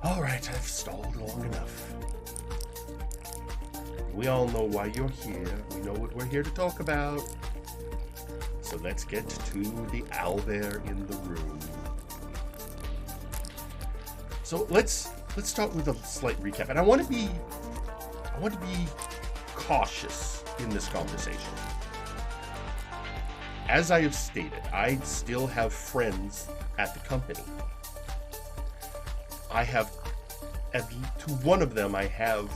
All right, I've stalled long enough. We all know why you're here. We know what we're here to talk about. So let's get to the owlbear in the room. So let's start with a slight recap. And I want to be cautious in this conversation. As I have stated, I still have friends at the company. To one of them I have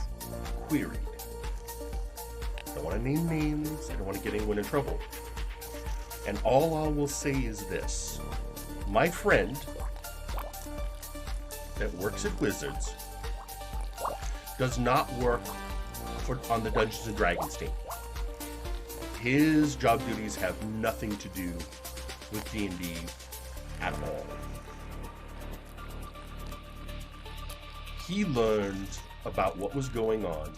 queried. I don't want to name names. I don't want to get anyone in trouble. And all I will say is this. My friend that works at Wizards does not work on the Dungeons & Dragons team. His job duties have nothing to do with D&D at all. He learned about what was going on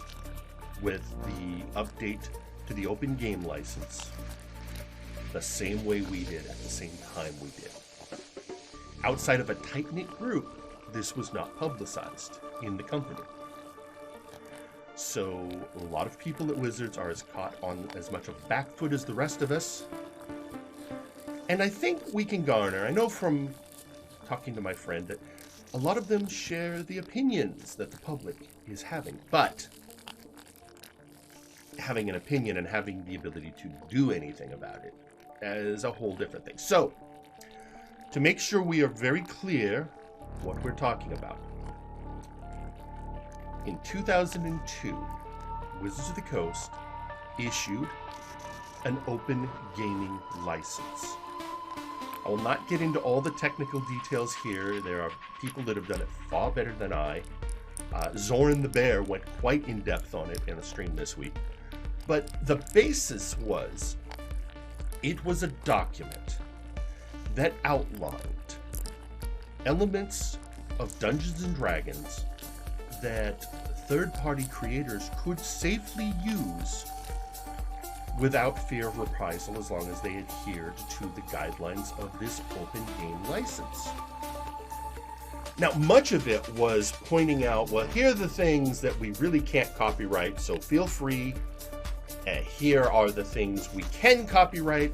with the update to the open game license the same way we did at the same time we did. Outside of a tight-knit group, this was not publicized in the company. So a lot of people at Wizards are caught on as much of back foot as the rest of us. And I think we can garner, I know from talking to my friend, that a lot of them share the opinions that the public is having. But having an opinion and having the ability to do anything about it is a whole different thing. So, to make sure we are very clear what we're talking about, in 2002, Wizards of the Coast issued an open gaming license. I will not get into all the technical details here. There are people that have done it far better than I. Zoran the Bear went quite in depth on it in a stream this week. But the basis was, it was a document that outlined elements of Dungeons & Dragons that third-party creators could safely use without fear of reprisal as long as they adhered to the guidelines of this open game license. Now, much of it was pointing out, well, here are the things that we really can't copyright, so feel free. Here are the things we can copyright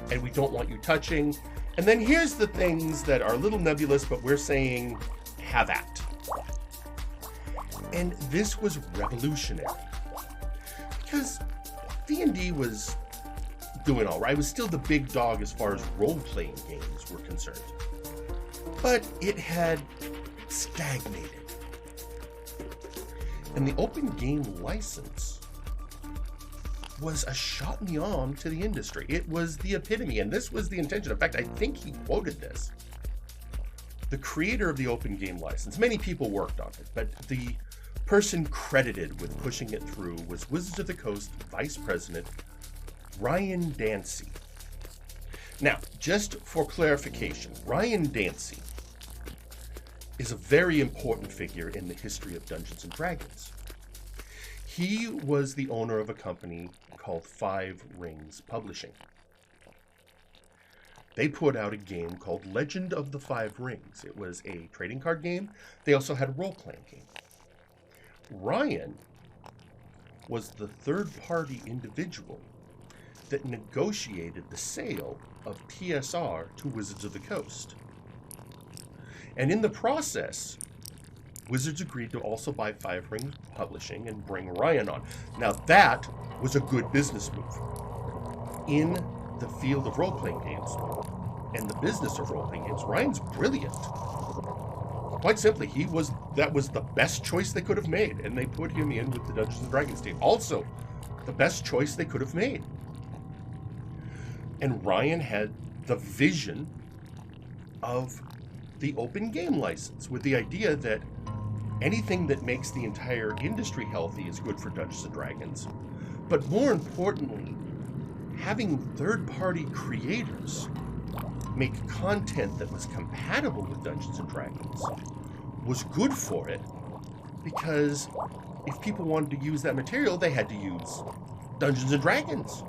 and we don't want you touching. And then here's the things that are a little nebulous, but we're saying, have at. And this was revolutionary because D&D was doing all right. It was still the big dog as far as role-playing games were concerned. But it had stagnated. And the open game license was a shot in the arm to the industry. It was the epitome, and this was the intention. In fact, I think he quoted this. The creator of the open game license, many people worked on it, but the person credited with pushing it through was Wizards of the Coast Vice President Ryan Dancey. Now, just for clarification, Ryan Dancey is a very important figure in the history of Dungeons & Dragons. He was the owner of a company called Five Rings Publishing. They put out a game called Legend of the Five Rings. It was a trading card game. They also had a role-playing game. Ryan was the third-party individual that negotiated the sale of TSR to Wizards of the Coast. And in the process, Wizards agreed to also buy Five Rings Publishing and bring Ryan on. Now that was a good business move. In the field of role-playing games and the business of role-playing games, Ryan's brilliant. Quite simply, that was the best choice they could have made, and they put him in with the Dungeons & Dragons team. Also, the best choice they could have made. And Ryan had the vision of the open game license with the idea that anything that makes the entire industry healthy is good for Dungeons & Dragons. But more importantly, having third-party creators make content that was compatible with Dungeons & Dragons was good for it, because if people wanted to use that material, they had to use Dungeons & Dragons.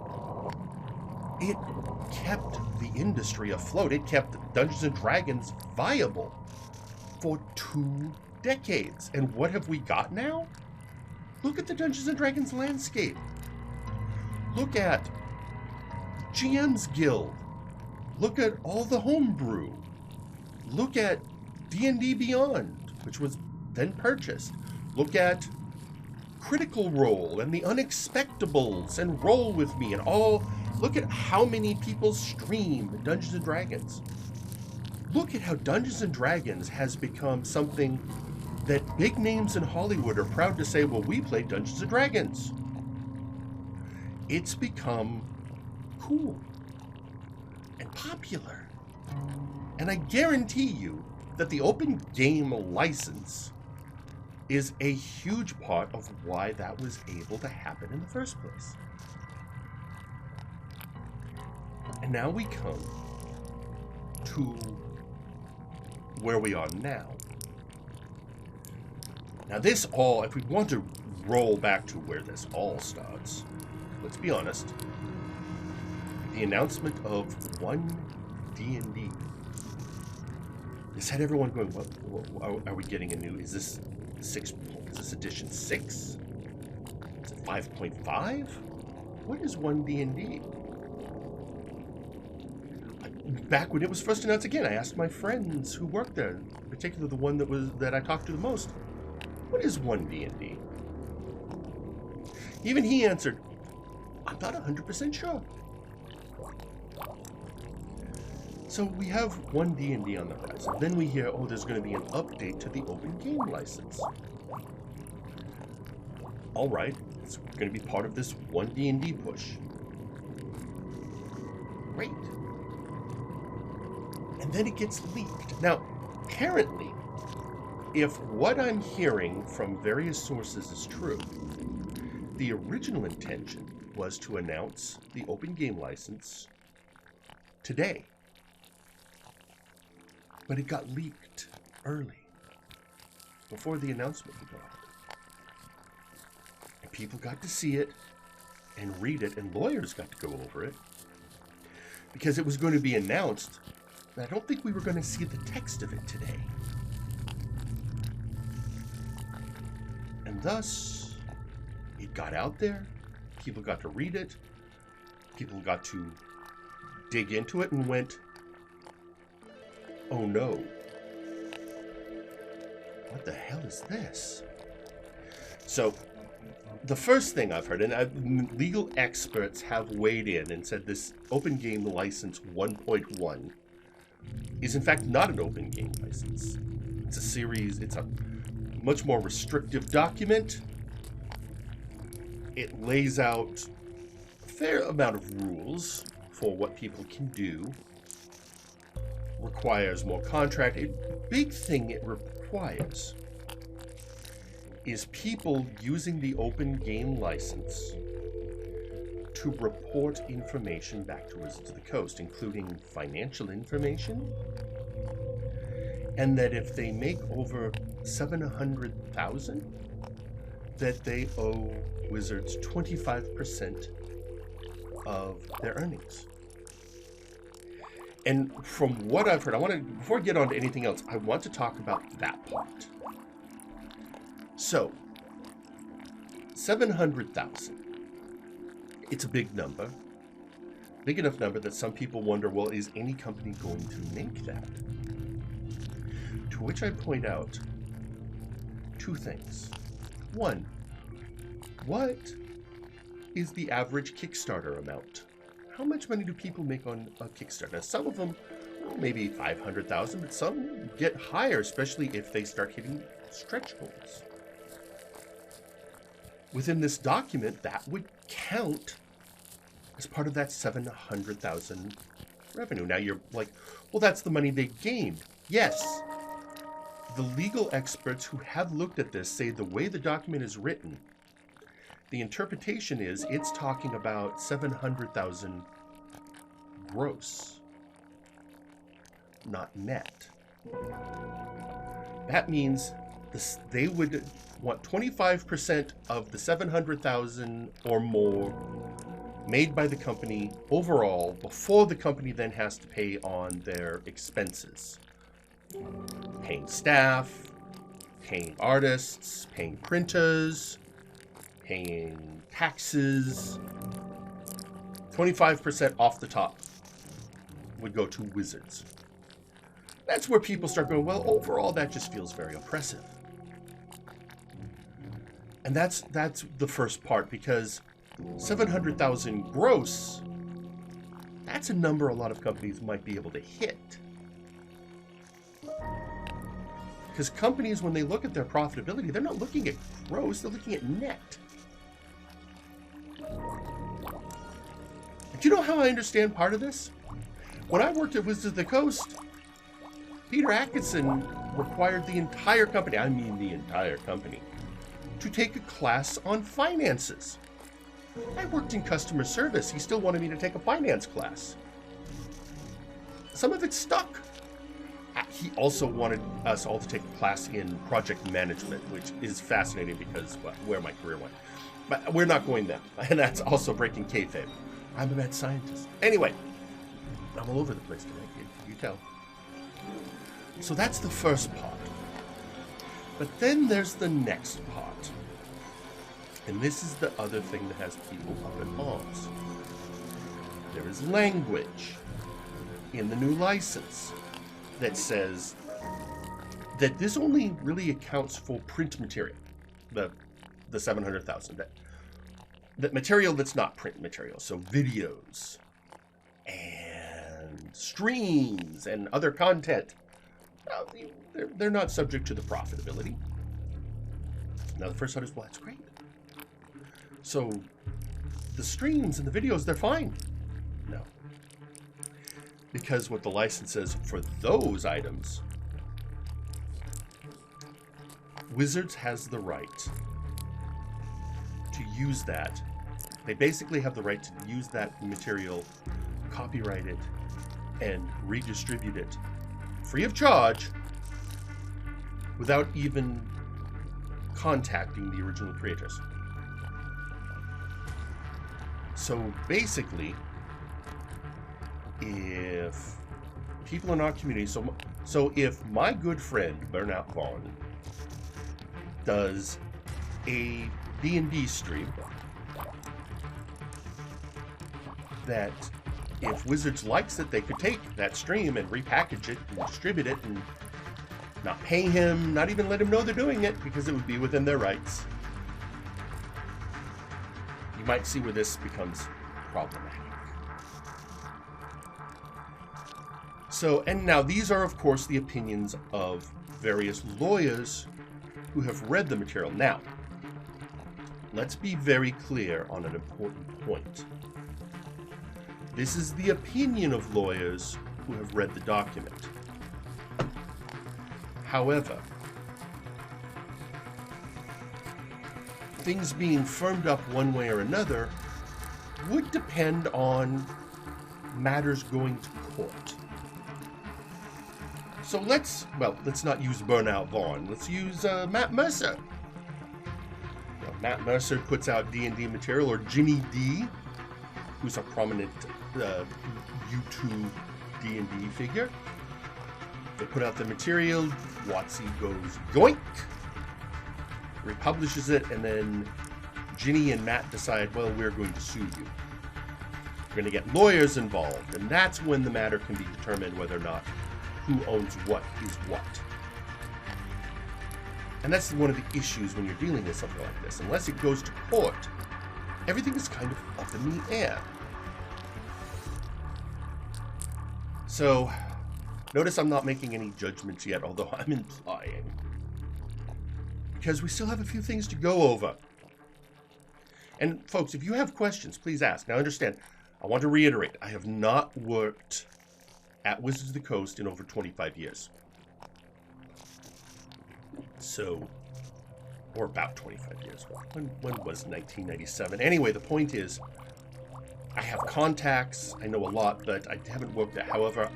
It kept the industry afloat. It kept Dungeons & Dragons viable for 2 decades. And what have we got now? Look at the Dungeons & Dragons landscape. Look at GM's Guild. Look at all the homebrew. Look at D&D Beyond, which was then purchased. Look at Critical Role and the Unexpectables and Roll With Me and all. Look at how many people stream Dungeons & Dragons. Look at how Dungeons & Dragons has become something that big names in Hollywood are proud to say, well, we play Dungeons & Dragons. It's become cool and popular. And I guarantee you that the open game license is a huge part of why that was able to happen in the first place. And now we come to where we are now. Now this all, if we want to roll back to where this all starts, let's be honest, the announcement of one D&D. This had everyone going, what are we getting a new, is this edition 6? Is it 5.5? What is one D&D? Back when it was first announced, again, I asked my friends who worked there, in particular the one that I talked to the most, what is one D&D? Even he answered, I'm not 100% sure. So we have one D&D on the horizon. Then we hear, oh, there's going to be an update to the open game license. All right, it's going to be part of this one D&D push. Great. And then it gets leaked. Now, apparently, if what I'm hearing from various sources is true, the original intention was to announce the open game license today. But it got leaked early, before the announcement would go out. And people got to see it and read it, and lawyers got to go over it, because it was going to be announced. And I don't think we were going to see the text of it today. And thus, it got out there, people got to read it, people got to dig into it and went, oh no, what the hell is this? So, the first thing I've heard, and legal experts have weighed in and said this Open Game License 1.1 is in fact not an open game license. It's a series, it's a much more restrictive document. It lays out a fair amount of rules for what people can do. Requires more contract. A big thing it requires is people using the open game license to report information back to Wizards of the Coast, including financial information, and that if they make over 700,000, that they owe Wizards 25% of their earnings. And from what I've heard, before I get on to anything else, I want to talk about that part. So, 700,000. It's a big number. Big enough number that some people wonder, well, is any company going to make that? To which I point out two things. One, what is the average Kickstarter amount? How much money do people make on a Kickstarter? Now, some of them, well, maybe 500,000, but some get higher, especially if they start hitting stretch goals. Within this document, that would count as part of that 700,000 revenue. Now you're like, well, that's the money they gained. Yes. The legal experts who have looked at this say the way the document is written, the interpretation is it's talking about 700,000 gross, not net. That means they would want 25% of the 700,000 or more made by the company overall before the company then has to pay on their expenses. Paying staff, paying artists, paying printers, paying taxes. 25% off the top would go to wizards. That's where people start going, well, overall, that just feels very oppressive. And that's the first part, because 700,000 gross, that's a number a lot of companies might be able to hit. Because companies, when they look at their profitability, they're not looking at gross, they're looking at net. Do you know how I understand part of this? When I worked at Wizards of the Coast, Peter Atkinson required the entire company, I mean the entire company, to take a class on finances. I worked in customer service. He still wanted me to take a finance class. Some of it stuck. He also wanted us all to take a class in project management, which is fascinating because where my career went. But we're not going there. And that's also breaking kayfabe. I'm a mad scientist. Anyway, I'm all over the place today, you tell. So that's the first part. But then there's the next part. And this is the other thing that has people up in arms. There is language in the new license that says that this only really accounts for print material, the 700,000. That material that's not print material, so videos and streams and other content. They're not subject to the profitability. Now the first thought is, well, that's great. So the streams and the videos, they're fine. No. Because what the license says for those items, Wizards has the right to use that. They basically have the right to use that material, copyright it, and redistribute it free of charge without even contacting the original creators. So basically, if people in our community, so if my good friend Burnout Vaughn does a D&D stream, that if Wizards likes it, they could take that stream and repackage it and distribute it and not pay him, not even let him know they're doing it, because it would be within their rights. You might see where this becomes problematic. So, and now these are, of course, the opinions of various lawyers who have read the material. Now, let's be very clear on an important point. This is the opinion of lawyers who have read the document. However, things being firmed up one way or another would depend on matters going to court. So let's not use Burnout Vaughn. Let's use Matt Mercer. Matt Mercer puts out D&D material, or Jimmy D, who's a prominent YouTube D&D figure. They put out the material, WotC goes yoink, republishes it, and then Ginny and Matt decide, well, we're going to sue you. We're going to get lawyers involved, and that's when the matter can be determined whether or not who owns what is what. And that's one of the issues when you're dealing with something like this. Unless it goes to court, everything is kind of up in the air. So, notice I'm not making any judgments yet, although I'm implying. Because we still have a few things to go over. And folks, if you have questions, please ask. Now understand, I want to reiterate, I have not worked at Wizards of the Coast in over 25 years. So, or about 25 years. When was 1997? Anyway, the point is, I have contacts, I know a lot, but I haven't worked there. However,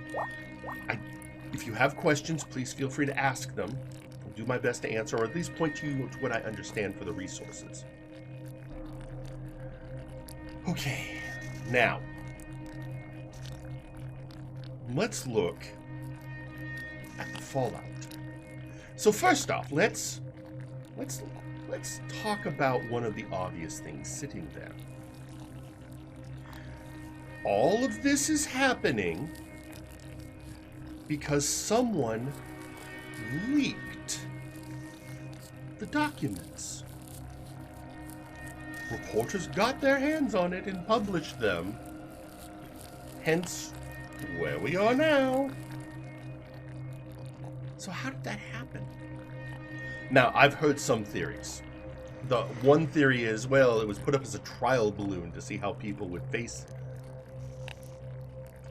if you have questions, please feel free to ask them. I'll do my best to answer, or at least point you to what I understand for the resources. Okay, now, let's look at the fallout. So first off, let's let's talk about one of the obvious things sitting there. All of this is happening because someone leaked the documents. Reporters got their hands on it and published them. Hence, where we are now. So how did that happen? Now, I've heard some theories. The one theory is, well, it was put up as a trial balloon to see how people would face it.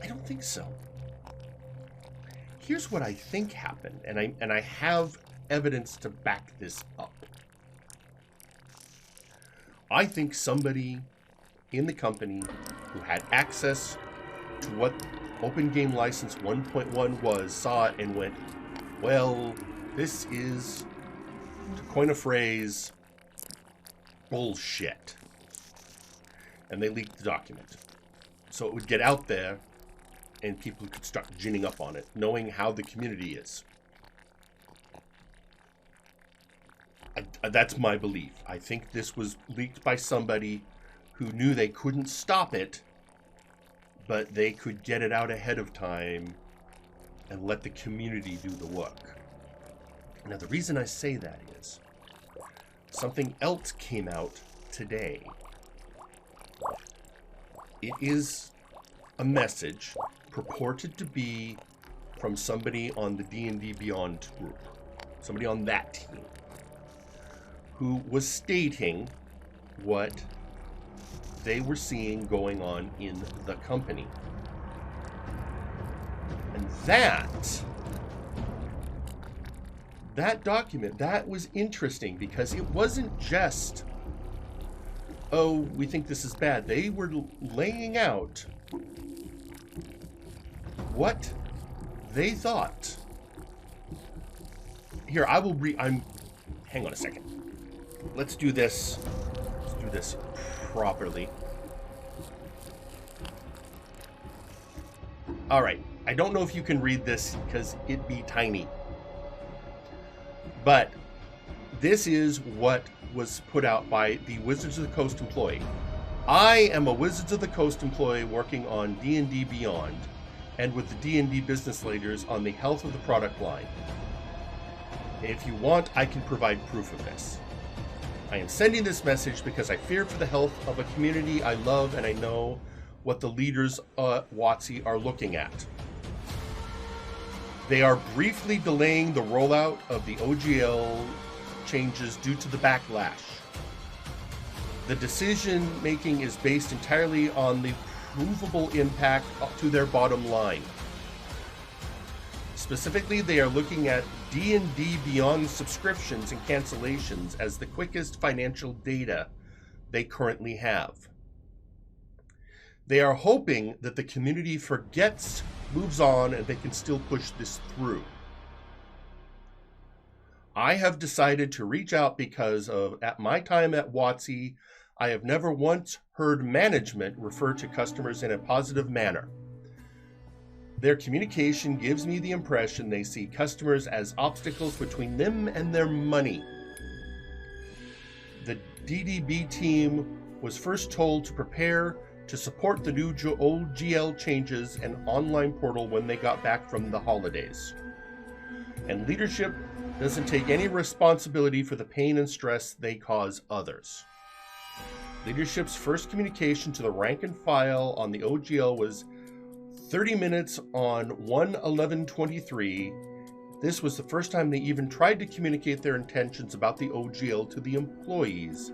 I don't think so. Here's what I think happened, and I have evidence to back this up. I think somebody in the company who had access to what Open Game License 1.1 was saw it and went, well, this is, to coin a phrase, bullshit. And they leaked the document. So it would get out there and people could start ginning up on it, knowing how the community is. That's my belief. I think this was leaked by somebody who knew they couldn't stop it, but they could get it out ahead of time and let the community do the work. Now, the reason I say that is something else came out today. It is a message purported to be from somebody on the D&D Beyond group, somebody on that team, who was stating what they were seeing going on in the company. And that document, that was interesting because it wasn't just, oh, we think this is bad. They were laying out what they thought. Here, I will hang on a second. Let's do this properly. All right. I don't know if you can read this because it be tiny. But this is what was put out by the Wizards of the Coast employee. I am a Wizards of the Coast employee working on D&D Beyond and with the D&D business leaders on the health of the product line. If you want, I can provide proof of this. I am sending this message because I fear for the health of a community I love, and I know what the leaders at WotC are looking at. They are briefly delaying the rollout of the OGL changes due to the backlash. The decision making is based entirely on the provable impact to their bottom line. Specifically, they are looking at D&D Beyond subscriptions and cancellations as the quickest financial data they currently have. They are hoping that the community forgets, moves on, and they can still push this through. I have decided to reach out because at my time at WotC, I have never once heard management refer to customers in a positive manner. Their communication gives me the impression they see customers as obstacles between them and their money. The DDB team was first told to prepare to support the new OGL changes and online portal when they got back from the holidays. And leadership doesn't take any responsibility for the pain and stress they cause others. Leadership's first communication to the rank and file on the OGL was 30 minutes on 1/11/23. This was the first time they even tried to communicate their intentions about the OGL to the employees.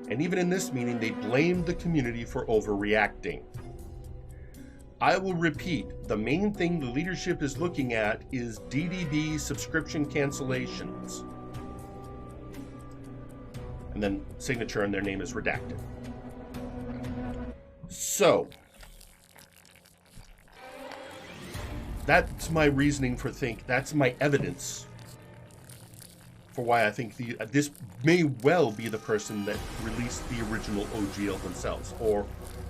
And even in this meeting, they blamed the community for overreacting. I will repeat, the main thing the leadership is looking at is DDB subscription cancellations. And then signature and their name is redacted. So, that's my reasoning for that's my evidence for why I think this may well be the person that released the original OGL themselves, or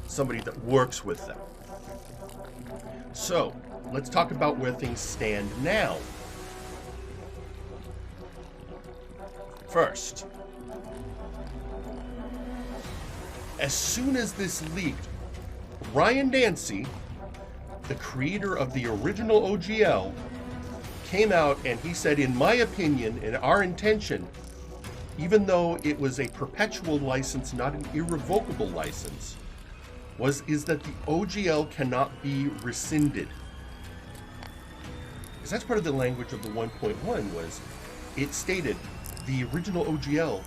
somebody that works with them. So, let's talk about where things stand now. First, as soon as this leaked, Ryan Dancey, the creator of the original OGL, came out and he said, in my opinion and our intention, even though it was a perpetual license, not an irrevocable license, is that the OGL cannot be rescinded. Because that's part of the language of the 1.1 was, it stated the original OGL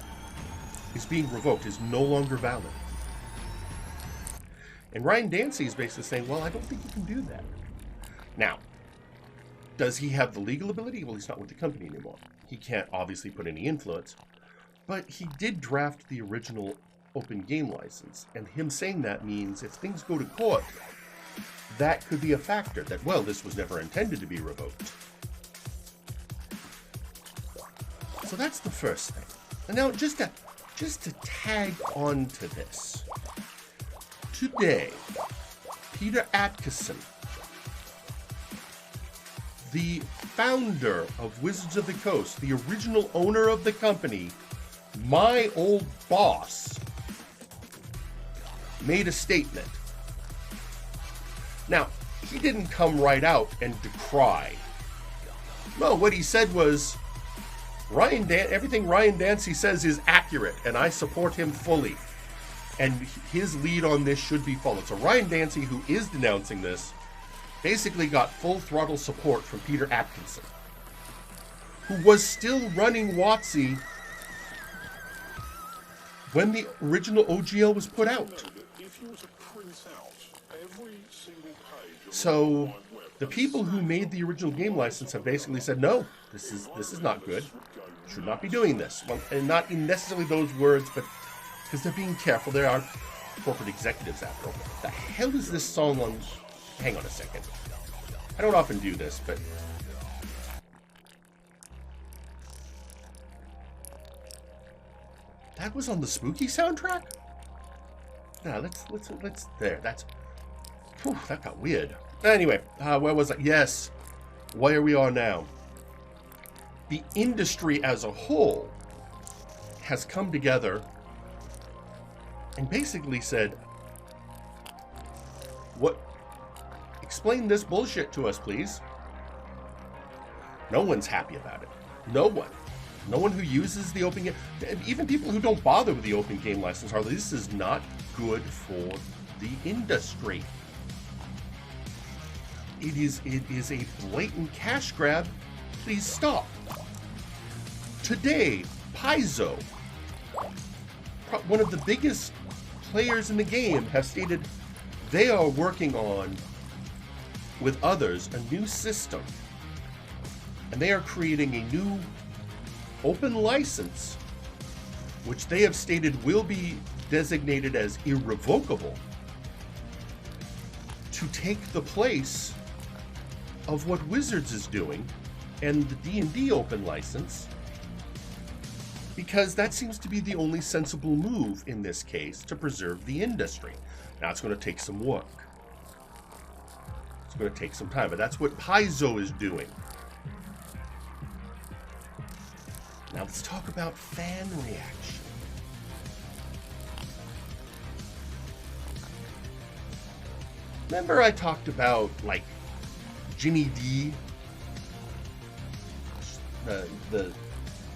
is being revoked, is no longer valid. And Ryan Dancey is basically saying, well, I don't think you can do that. Now, does he have the legal ability? Well, he's not with the company anymore. He can't obviously put any influence. But he did draft the original open game license. And him saying that means if things go to court, that could be a factor. That, well, this was never intended to be revoked. So that's the first thing. And now, just to tag on to this. Today, Peter Atkinson, the founder of Wizards of the Coast, the original owner of the company, my old boss, made a statement. Now, he didn't come right out and decry. No, what he said was, everything Ryan Dancey says is accurate, and I support him fully. And his lead on this should be followed. So Ryan Dancey, who is denouncing this, basically got full throttle support from Peter Atkinson, who was still running WotC when the original OGL was put out. So the people who made the original game license have basically said, no, this is not good. Should not be doing this. Well, and not in necessarily those words, but because they're being careful. There are corporate executives after all. The hell is this song on? Hang on a second. I don't often do this, but that was on the Spooky soundtrack? Yeah, let's there. That's, whew, that got weird. Anyway, where was I? Yes, where we are now. The industry as a whole has come together and basically said, explain this bullshit to us, please. No one's happy about it. No one. No one who uses the open game, even people who don't bother with the open game license, Harley, this is not good for the industry. It is a blatant cash grab. Please stop. Today, Paizo, one of the biggest players in the game, have stated they are working on, with others, a new system. And they are creating a new open license, which they have stated will be designated as irrevocable, to take the place of what Wizards is doing and the D&D open license, because that seems to be the only sensible move in this case to preserve the industry. Now it's going to take some work. It's going to take some time, but that's what Paizo is doing. Now let's talk about fan reaction. Remember I talked about, like, Jimmy D, the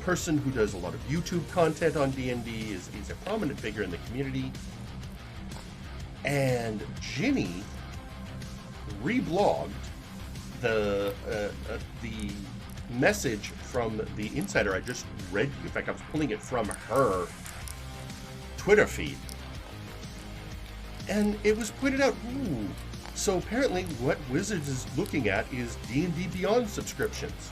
person who does a lot of YouTube content on D&D, he's a prominent figure in the community. And Jimmy reblogged the message from the insider I just read. In fact, I was pulling it from her Twitter feed. And it was pointed out, ooh, so apparently what Wizards is looking at is D&D Beyond subscriptions.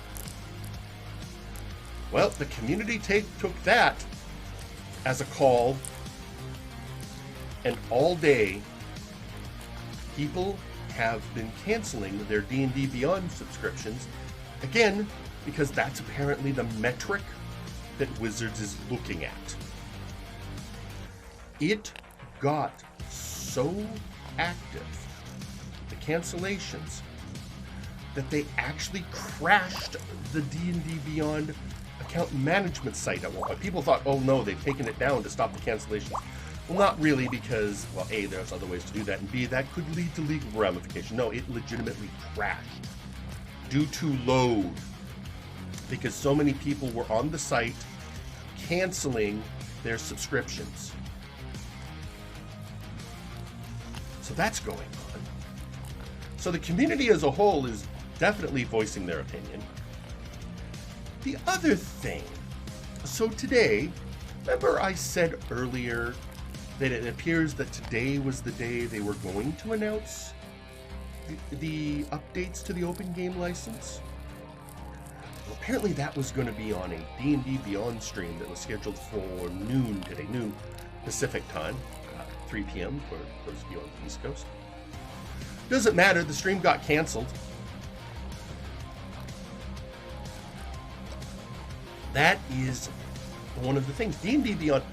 Well, the community took that as a call, and all day people have been canceling their D&D Beyond subscriptions, again, because that's apparently the metric that Wizards is looking at. It got so active, the cancellations, that they actually crashed the D&D Beyond account management site at one point. People thought, oh no, they've taken it down to stop the cancellations. Well, not really, because, well, A, there's other ways to do that, and B, that could lead to legal ramification. No, it legitimately crashed due to load, because so many people were on the site canceling their subscriptions. So that's going on. So the community as a whole is definitely voicing their opinion. The other thing, so today, remember I said earlier that it appears that today was the day they were going to announce the updates to the open game license? Well, apparently that was going to be on a D&D Beyond stream that was scheduled for noon today, noon Pacific time, 3 p.m. for those of you on the East Coast. Doesn't matter, the stream got canceled. That is one of the things. D&D Beyond,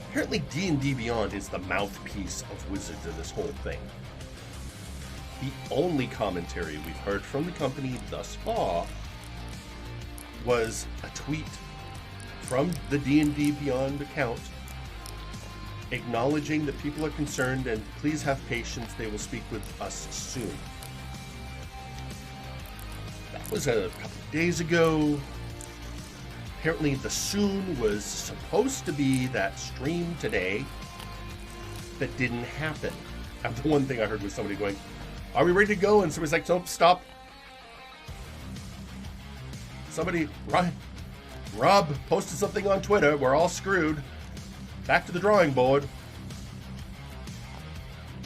apparently D&D Beyond is the mouthpiece of Wizards in this whole thing. The only commentary we've heard from the company thus far was a tweet from the D&D Beyond account acknowledging that people are concerned and please have patience, they will speak with us soon. That was a couple of days ago. Apparently the soon was supposed to be that stream today that didn't happen. And the one thing I heard was somebody going, are we ready to go? And somebody's like, nope, stop. Somebody, Rob posted something on Twitter, we're all screwed. Back to the drawing board.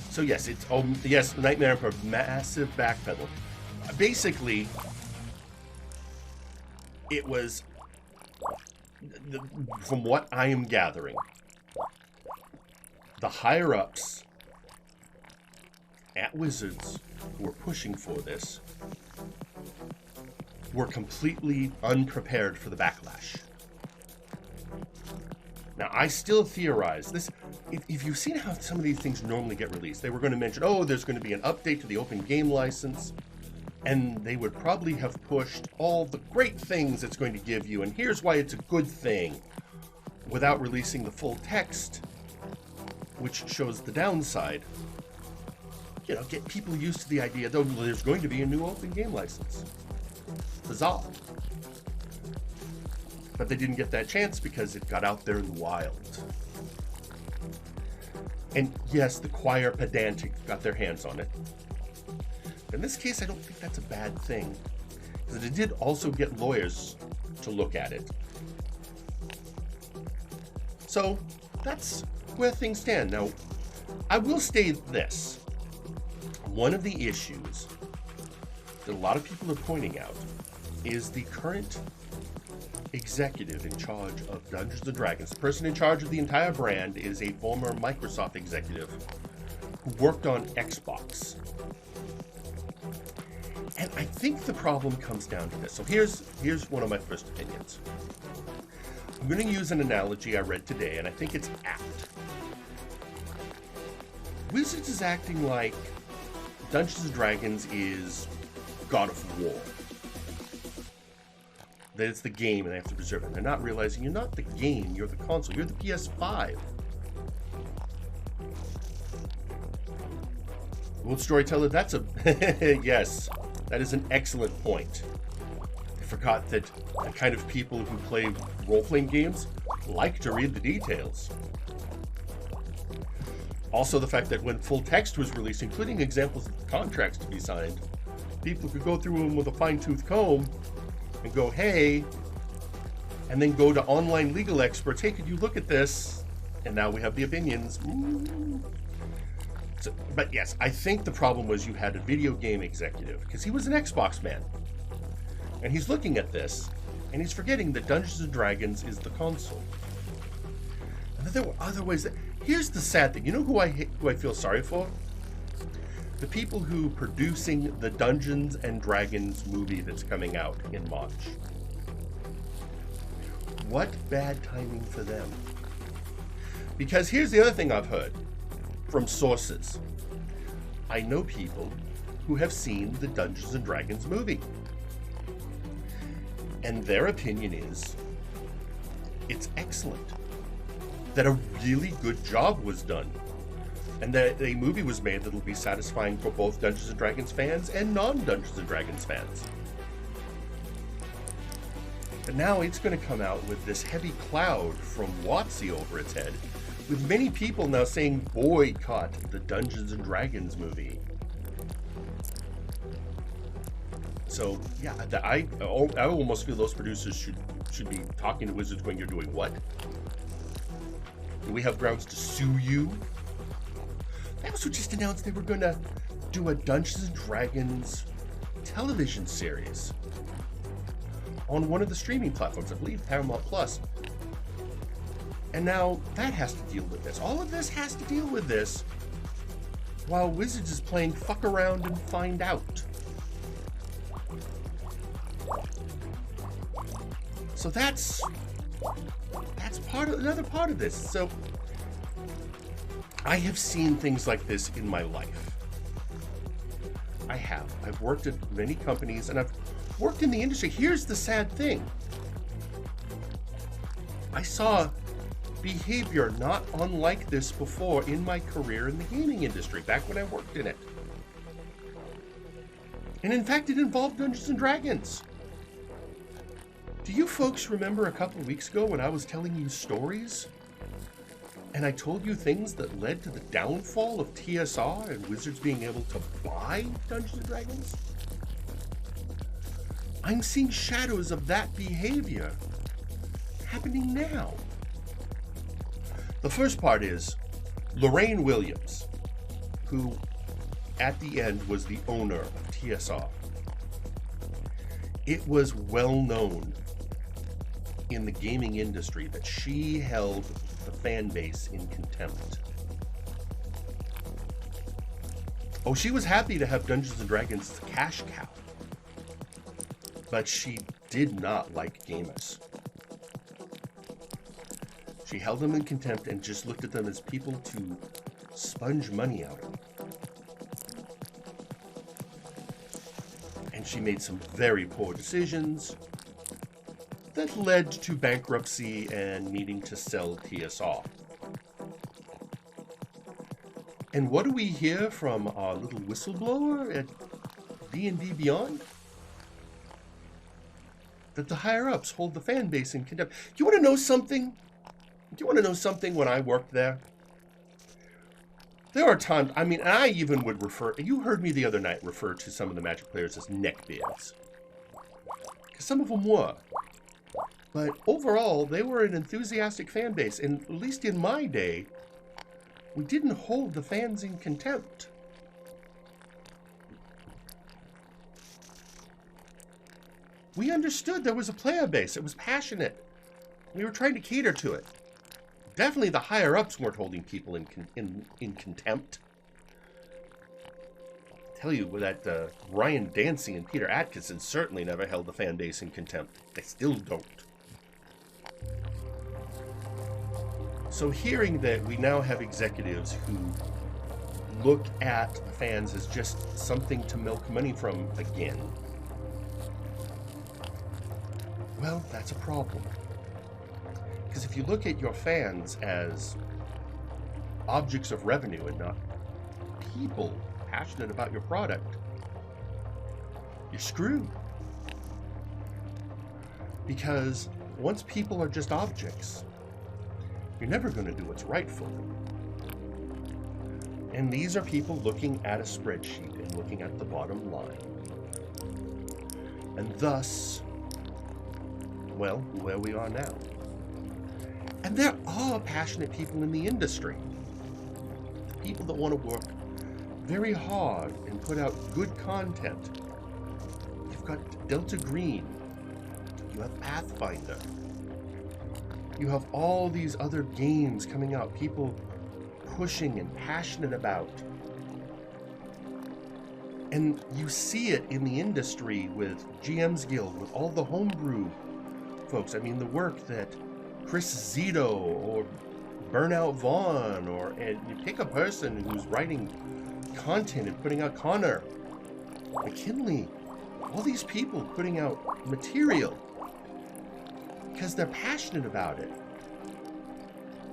So yes, it's yes, Nightmare for massive backpedal. Basically, it was, from what I am gathering, the higher-ups at Wizards who were pushing for this were completely unprepared for the backlash. Now, I still theorize this. If you've seen how some of these things normally get released, they were going to mention, oh, there's going to be an update to the open game license, and they would probably have pushed all the great things it's going to give you, and here's why it's a good thing, without releasing the full text, which shows the downside. You know, get people used to the idea that there's going to be a new open game license. Bizarre. But they didn't get that chance because it got out there in the wild. And yes, the choir pedantic got their hands on it. In this case, I don't think that's a bad thing, because it did also get lawyers to look at it. So that's where things stand. Now, I will state this. One of the issues that a lot of people are pointing out is the current executive in charge of Dungeons & Dragons. The person in charge of the entire brand is a former Microsoft executive who worked on Xbox. And I think the problem comes down to this. So here's one of my first opinions. I'm going to use an analogy I read today, and I think it's apt. Wizards is acting like Dungeons & Dragons is God of War. That it's the game and they have to preserve it. They're not realizing you're not the game, you're the console, you're the PS5. Old storyteller, that's a yes, that is an excellent point. I forgot that the kind of people who play role-playing games like to read the details. Also the fact that when full text was released, including examples of contracts to be signed, people could go through them with a fine-tooth comb and go, hey, and then go to online legal experts, hey, could you look at this? And now we have the opinions. So, but yes, I think the problem was you had a video game executive, because he was an Xbox man. And he's looking at this, and he's forgetting that Dungeons & Dragons is the console. And that there were other ways that... Here's the sad thing. You know who I feel sorry for? The people who producing the Dungeons & Dragons movie that's coming out in March. What bad timing for them. Because here's the other thing I've heard from sources. I know people who have seen the Dungeons & Dragons movie. And their opinion is it's excellent. That a really good job was done. And that a movie was made that'll be satisfying for both Dungeons & Dragons fans and non-Dungeons & Dragons fans. But now it's going to come out with this heavy cloud from WotC over its head, with many people now saying boycott the Dungeons & Dragons movie. So, yeah, I almost feel those producers should be talking to Wizards going, you're doing what? Do we have grounds to sue you? They also just announced they were going to do a Dungeons & Dragons television series on one of the streaming platforms, I believe Paramount Plus. And now that has to deal with this. All of this has to deal with this while Wizards is playing fuck around and find out. So that's another part of this. So I have seen things like this in my life. I have. I've worked at many companies and I've worked in the industry. Here's the sad thing. I saw behavior not unlike this before in my career in the gaming industry, back when I worked in it. And in fact, it involved Dungeons & Dragons. Do you folks remember a couple of weeks ago when I was telling you stories? And I told you things that led to the downfall of TSR and Wizards being able to buy Dungeons & Dragons? I'm seeing shadows of that behavior happening now. The first part is Lorraine Williams, who at the end was the owner of TSR. It was well known in the gaming industry that she held the fan base in contempt. Oh, she was happy to have Dungeons & Dragons as a cash cow, but she did not like gamers. She held them in contempt and just looked at them as people to sponge money out of. And she made some very poor decisions that led to bankruptcy and needing to sell TSR. And what do we hear from our little whistleblower at D&D Beyond? That the higher-ups hold the fan base in contempt. You want to know something? Do you want to know something? When I worked there, there are times, I mean, I even would refer, you heard me the other night refer to some of the Magic players as neckbeards. Because some of them were. But overall, they were an enthusiastic fan base. And at least in my day, we didn't hold the fans in contempt. We understood there was a player base. It was passionate. We were trying to cater to it. Definitely the higher-ups weren't holding people in contempt. I tell you, that Ryan Dancey and Peter Atkinson certainly never held the fan base in contempt. They still don't. So hearing that we now have executives who look at fans as just something to milk money from again, well, that's a problem. Because if you look at your fans as objects of revenue and not people passionate about your product, you're screwed. Because once people are just objects, you're never going to do what's right for them. And these are people looking at a spreadsheet and looking at the bottom line. And thus, well, where we are now. And there are passionate people in the industry. People that want to work very hard and put out good content. You've got Delta Green. You have Pathfinder. You have all these other games coming out, people pushing and passionate about. And you see it in the industry with GM's Guild, with all the homebrew folks. I mean, the work that Chris Zito or Burnout Vaughn, and you pick a person who's writing content and putting out Connor, McKinley, all these people putting out material. because they're passionate about it.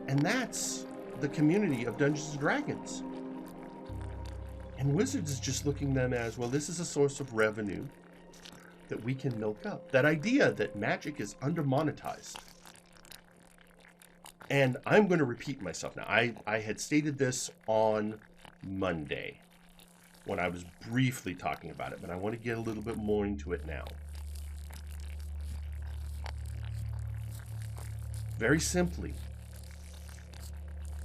And that's the community of Dungeons and Dragons. And Wizards is just looking at them as, well, this is a source of revenue that we can milk up. That idea that Magic is under-monetized. And I'm going to repeat myself now. I had stated this on Monday when I was briefly talking about it, but I want to get a little bit more into it now. Very simply,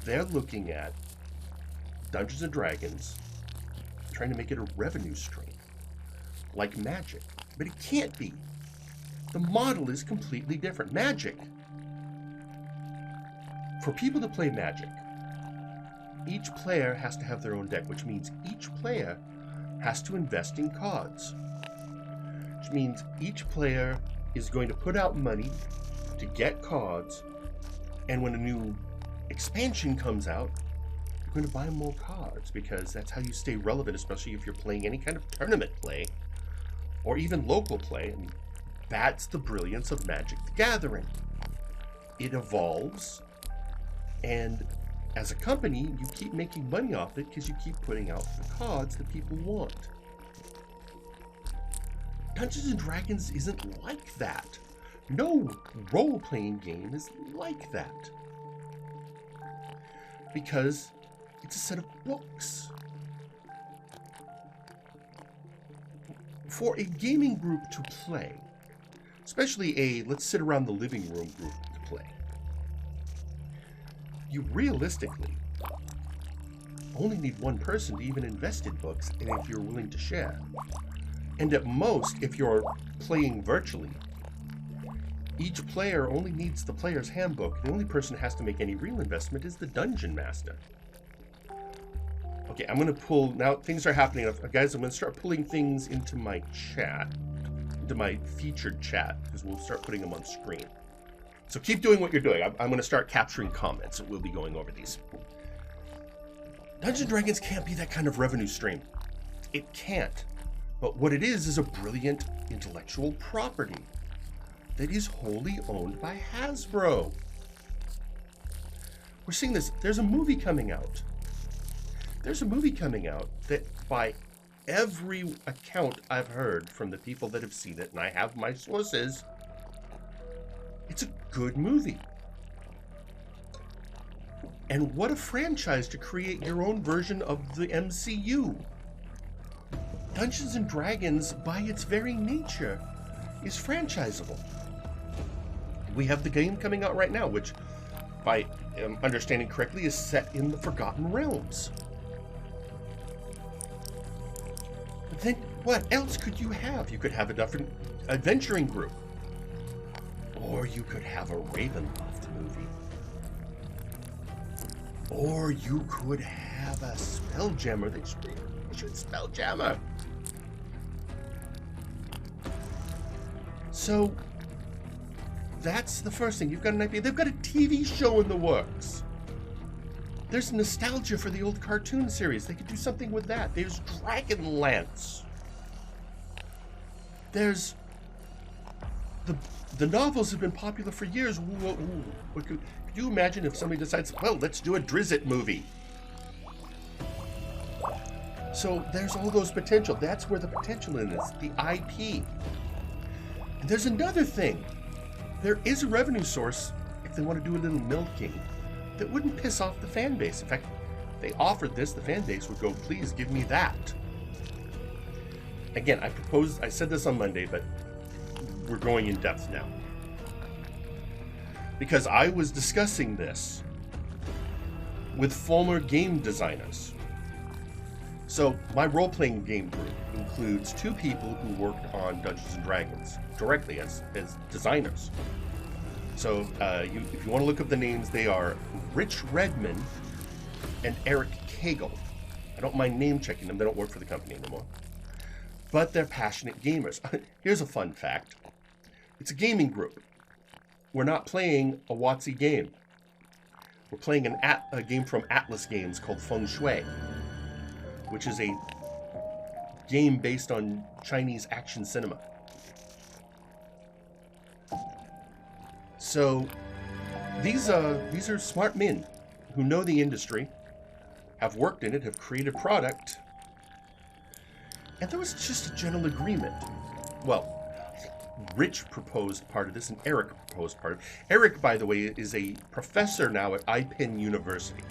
they're looking at Dungeons and Dragons, trying to make it a revenue stream, like Magic. But it can't be. The model is completely different. Magic, for people to play Magic, each player has to have their own deck, which means each player has to invest in cards. Which means each player is going to put out money to get cards, and when a new expansion comes out, you're going to buy more cards, because that's how you stay relevant, especially if you're playing any kind of tournament play, or even local play. And that's the brilliance of Magic the Gathering. It evolves, and as a company, you keep making money off it because you keep putting out the cards that people want. Dungeons and Dragons isn't like that. No role-playing game is like that. Because it's a set of books. For a gaming group to play, especially a let's sit around the living room group to play, you realistically only need one person to even invest in books, and if you're willing to share. And at most, if you're playing virtually, each player only needs the player's handbook. The only person who has to make any real investment is the dungeon master. Okay, I'm going to pull... Now, things are happening. Guys, I'm going to start pulling things into my chat, into my featured chat, because we'll start putting them on screen. So keep doing what you're doing. I'm going to start capturing comments, and we'll be going over these. Dungeons & Dragons can't be that kind of revenue stream. It can't. But what it is a brilliant intellectual property that is wholly owned by Hasbro. We're seeing this. There's a movie coming out. There's a movie coming out that, by every account I've heard from the people that have seen it, and I have my sources, it's a good movie. And what a franchise to create your own version of the MCU. Dungeons and Dragons, by its very nature, is franchisable. We have the game coming out right now, which, if I am understanding correctly, is set in the Forgotten Realms. But then, what else could you have? You could have a different adventuring group. Or you could have a Ravenloft movie. Or you could have a Spelljammer. They should Spelljammer. So, that's the first thing. You've got an idea. They've got a TV show in the works. There's nostalgia for the old cartoon series. They could do something with that. There's Dragonlance. There's... The novels have been popular for years. Could you imagine if somebody decides, well, let's do a Drizzt movie? So there's all those potential. That's where the potential in is, the IP. And there's another thing. There is a revenue source, if they want to do a little milking, that wouldn't piss off the fan base. In fact, if they offered this, the fan base would go, please give me that. Again, I said this on Monday, but we're going in depth now. Because I was discussing this with former game designers. So my role-playing game group includes 2 people who worked on Dungeons & Dragons directly as designers. So if you want to look up the names, they are Rich Redman and Eric Cagle. I don't mind name checking them. They don't work for the company anymore. But they're passionate gamers. Here's a fun fact. It's a gaming group. We're not playing a WotC game. We're playing a game from Atlas Games called Feng Shui, which is a game based on Chinese action cinema. So these are smart men who know the industry, have worked in it, have created product, and there was just a general agreement. Well, I think Rich proposed part of this, and Eric proposed part of it. Eric, by the way, is a professor now at IPEN University.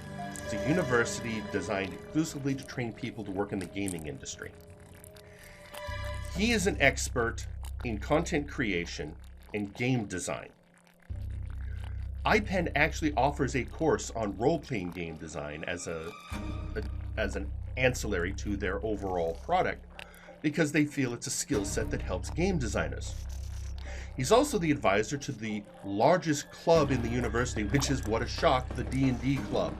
It's a university designed exclusively to train people to work in the gaming industry. He is an expert in content creation and game design. IPEN actually offers a course on role-playing game design as an ancillary to their overall product because they feel it's a skill set that helps game designers. He's also the advisor to the largest club in the university, which is, what a shock, the D&D club.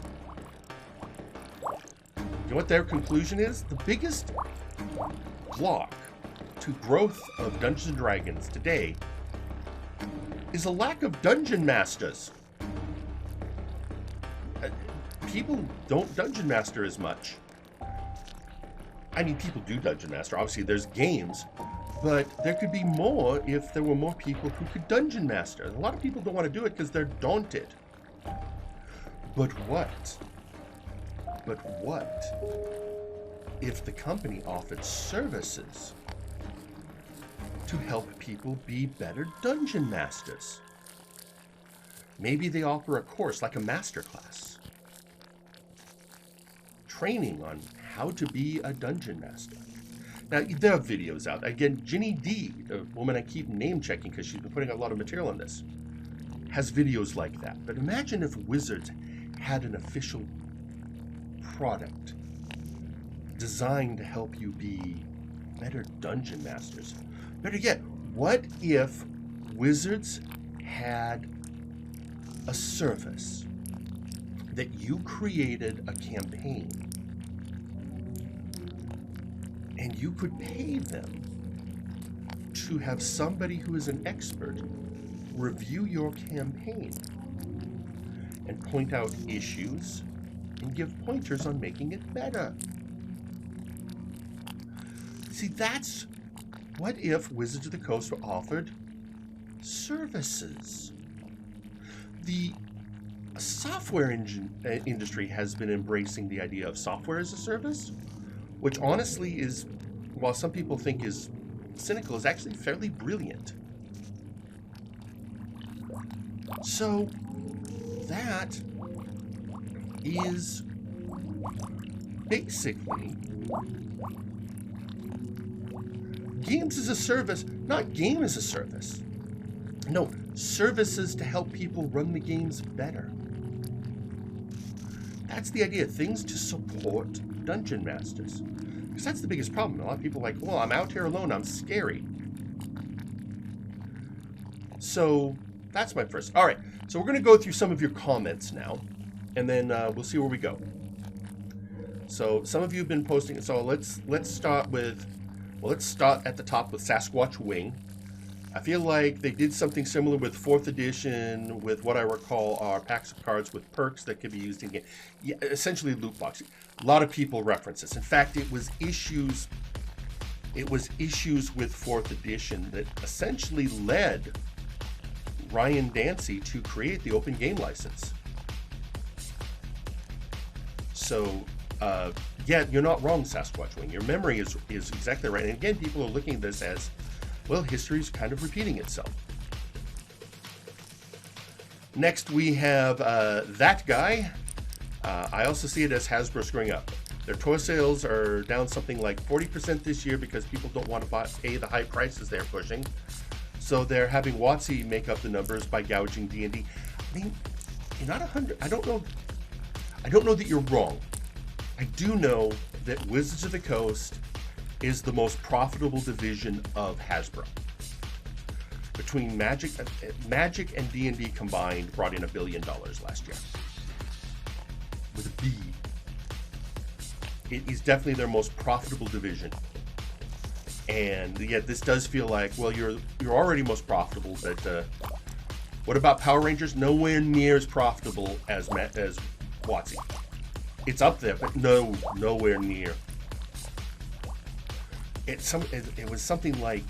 You know what their conclusion is? The biggest block to growth of Dungeons & Dragons today is a lack of dungeon masters. People don't dungeon master as much. I mean, people do dungeon master. Obviously, there's games, but there could be more if there were more people who could dungeon master. A lot of people don't want to do it because they're daunted. But what if the company offered services to help people be better dungeon masters? Maybe they offer a course like a master class, training on how to be a dungeon master. Now, there are videos out. Again, Ginny D, the woman I keep name checking because she's been putting out a lot of material on this, has videos like that. But imagine if Wizards had an official product designed to help you be better dungeon masters. Better yet, what if Wizards had a service that you created a campaign and you could pay them to have somebody who is an expert review your campaign and point out issues and give pointers on making it better? See, that's what if Wizards of the Coast were offered services. The software industry has been embracing the idea of software as a service, which honestly is, while some people think is cynical, is actually fairly brilliant. So that is basically games as a service, not game as a service. No, services to help people run the games better. That's the idea, things to support dungeon masters. Because that's the biggest problem. A lot of people are like, well, I'm out here alone, I'm scary. So that's my first. All right, so we're going to go through some of your comments now, and then we'll see where we go. So some of you have been posting, so let's start with, well, let's start at the top with Sasquatch Wing. I feel like they did something similar with 4th edition with what I recall are packs of cards with perks that could be used in game. Yeah, essentially loot boxing. A lot of people reference this. In fact, it was issues with 4th edition that essentially led Ryan Dancey to create the open game license. So, yeah, you're not wrong, Sasquatch Wing. Your memory is exactly right. And again, people are looking at this as, well, history's kind of repeating itself. Next, we have that guy. I also see it as Hasbro screwing up. Their toy sales are down something like 40% this year because people don't want to pay the high prices they're pushing. So they're having WotC make up the numbers by gouging D&D. I mean, you're not 100. I don't know that you're wrong. I do know that Wizards of the Coast is the most profitable division of Hasbro. Between Magic and D&D combined brought in $1 billion last year. With a B. It is definitely their most profitable division. And yet this does feel like, well, you're already most profitable, but what about Power Rangers? Nowhere near as profitable as WotC. It's up there, but nowhere near. It was something like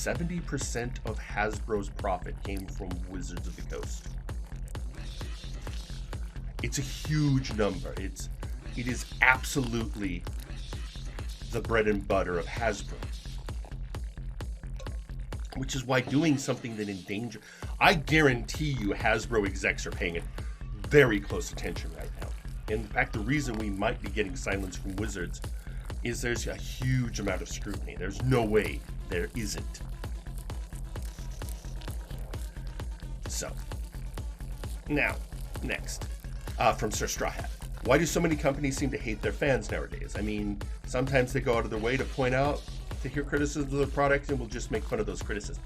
70% of Hasbro's profit came from Wizards of the Coast. It's a huge number. It is absolutely the bread and butter of Hasbro. Which is why doing something that endangers... I guarantee you Hasbro execs are paying it very close attention right now. In fact, the reason we might be getting silence from Wizards is there's a huge amount of scrutiny. There's no way there isn't. So, now, next, from Sir Straw Hat. Why do so many companies seem to hate their fans nowadays? I mean, sometimes they go out of their way to point out, to hear criticisms of the product, and we'll just make fun of those criticisms.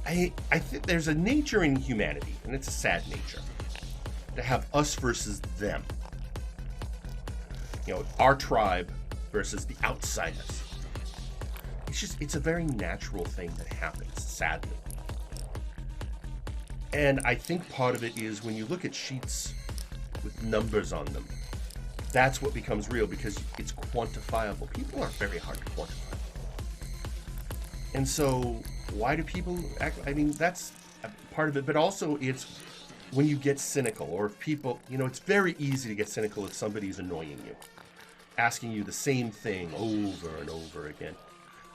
I think there's a nature in humanity, and it's a sad nature, to have us versus them. You know, our tribe versus the outsiders. It's a very natural thing that happens, sadly. And I think part of it is when you look at sheets with numbers on them, that's what becomes real because it's quantifiable. People are very hard to quantify. And so why do people act? I mean, that's part of it, but also it's when you get cynical, or if people, you know, it's very easy to get cynical if somebody's annoying you, asking you the same thing over and over again.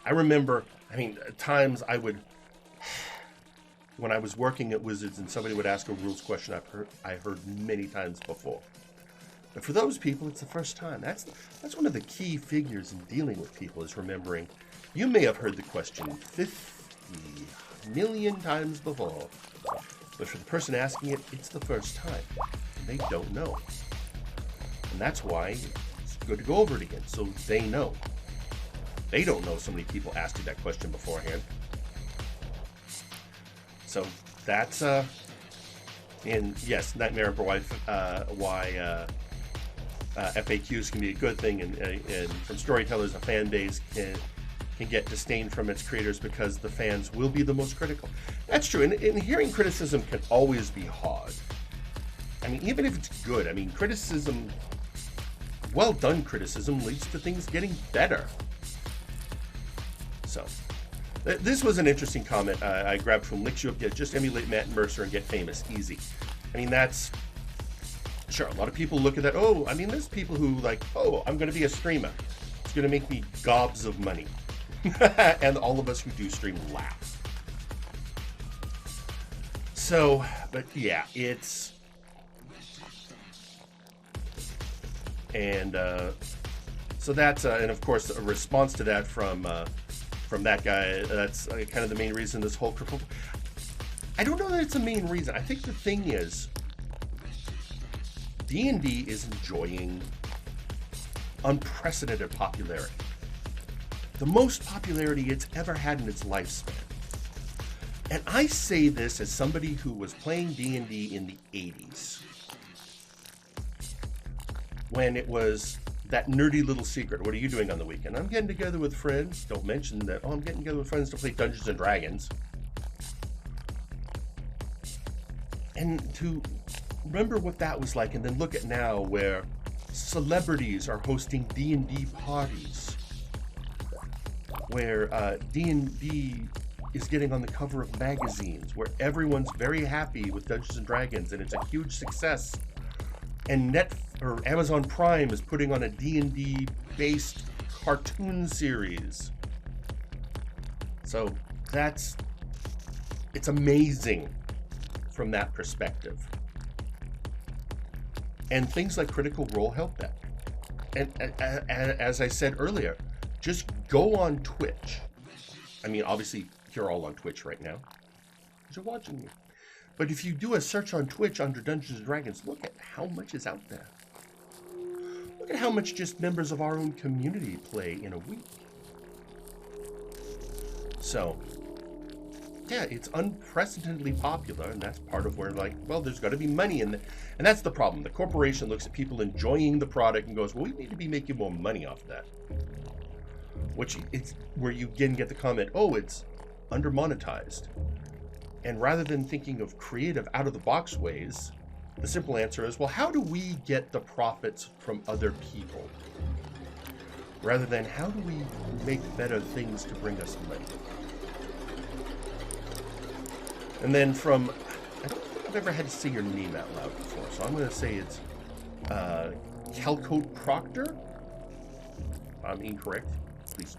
I remember, I mean, times I would, when I was working at Wizards and somebody would ask a rules question I heard many times before. But for those people, it's the first time. That's one of the key figures in dealing with people, is remembering you may have heard the question 50 million times before, but for the person asking it, it's the first time. And they don't know. And that's why it's good to go over it again, so they know. They don't know so many people asked you that question beforehand. So that's, and yes, Nightmare for why FAQs can be a good thing, and from storytellers, a fan base can get disdain from its creators because the fans will be the most critical. That's true, and hearing criticism can always be hard. I mean, even if it's good, I mean, criticism, well done criticism, leads to things getting better. So, this was an interesting comment I grabbed from Lixup. Yeah, just emulate Matt Mercer and get famous, easy. I mean, that's, sure, a lot of people look at that, oh, I mean, there's people who like, oh, I'm going to be a streamer. It's going to make me gobs of money. And all of us who do stream laugh. So, but yeah, it's, and so that's, and of course, a response to that from that guy, that's kind of the main reason this whole, I don't know that it's the main reason. I think the thing is, D&D is enjoying unprecedented popularity. The most popularity it's ever had in its lifespan. And I say this as somebody who was playing D&D in the 80s. When it was that nerdy little secret. What are you doing on the weekend? I'm getting together with friends. Don't mention that, oh, I'm getting together with friends to play Dungeons and Dragons. And to remember what that was like, and then look at now where celebrities are hosting D&D parties, where D&D is getting on the cover of magazines, where everyone's very happy with Dungeons and Dragons, and it's a huge success. And Amazon Prime is putting on a D&D based cartoon series. So it's amazing from that perspective. And things like Critical Role help that. And as I said earlier, just go on Twitch. I mean, obviously, you're all on Twitch right now, because you're watching me. But if you do a search on Twitch under Dungeons and Dragons, look at how much is out there. Look at how much just members of our own community play in a week. So, yeah, it's unprecedentedly popular, and that's part of where, like, well, there's got to be money in it. And that's the problem. The corporation looks at people enjoying the product and goes, well, we need to be making more money off that. Which it's where you again get the comment, oh, it's under-monetized. And rather than thinking of creative, out-of-the-box ways, the simple answer is, well, how do we get the profits from other people? Rather than, how do we make better things to bring us money? And then from, I don't think I've ever had to say your name out loud before, so I'm going to say it's Calcote Proctor. If I'm incorrect, please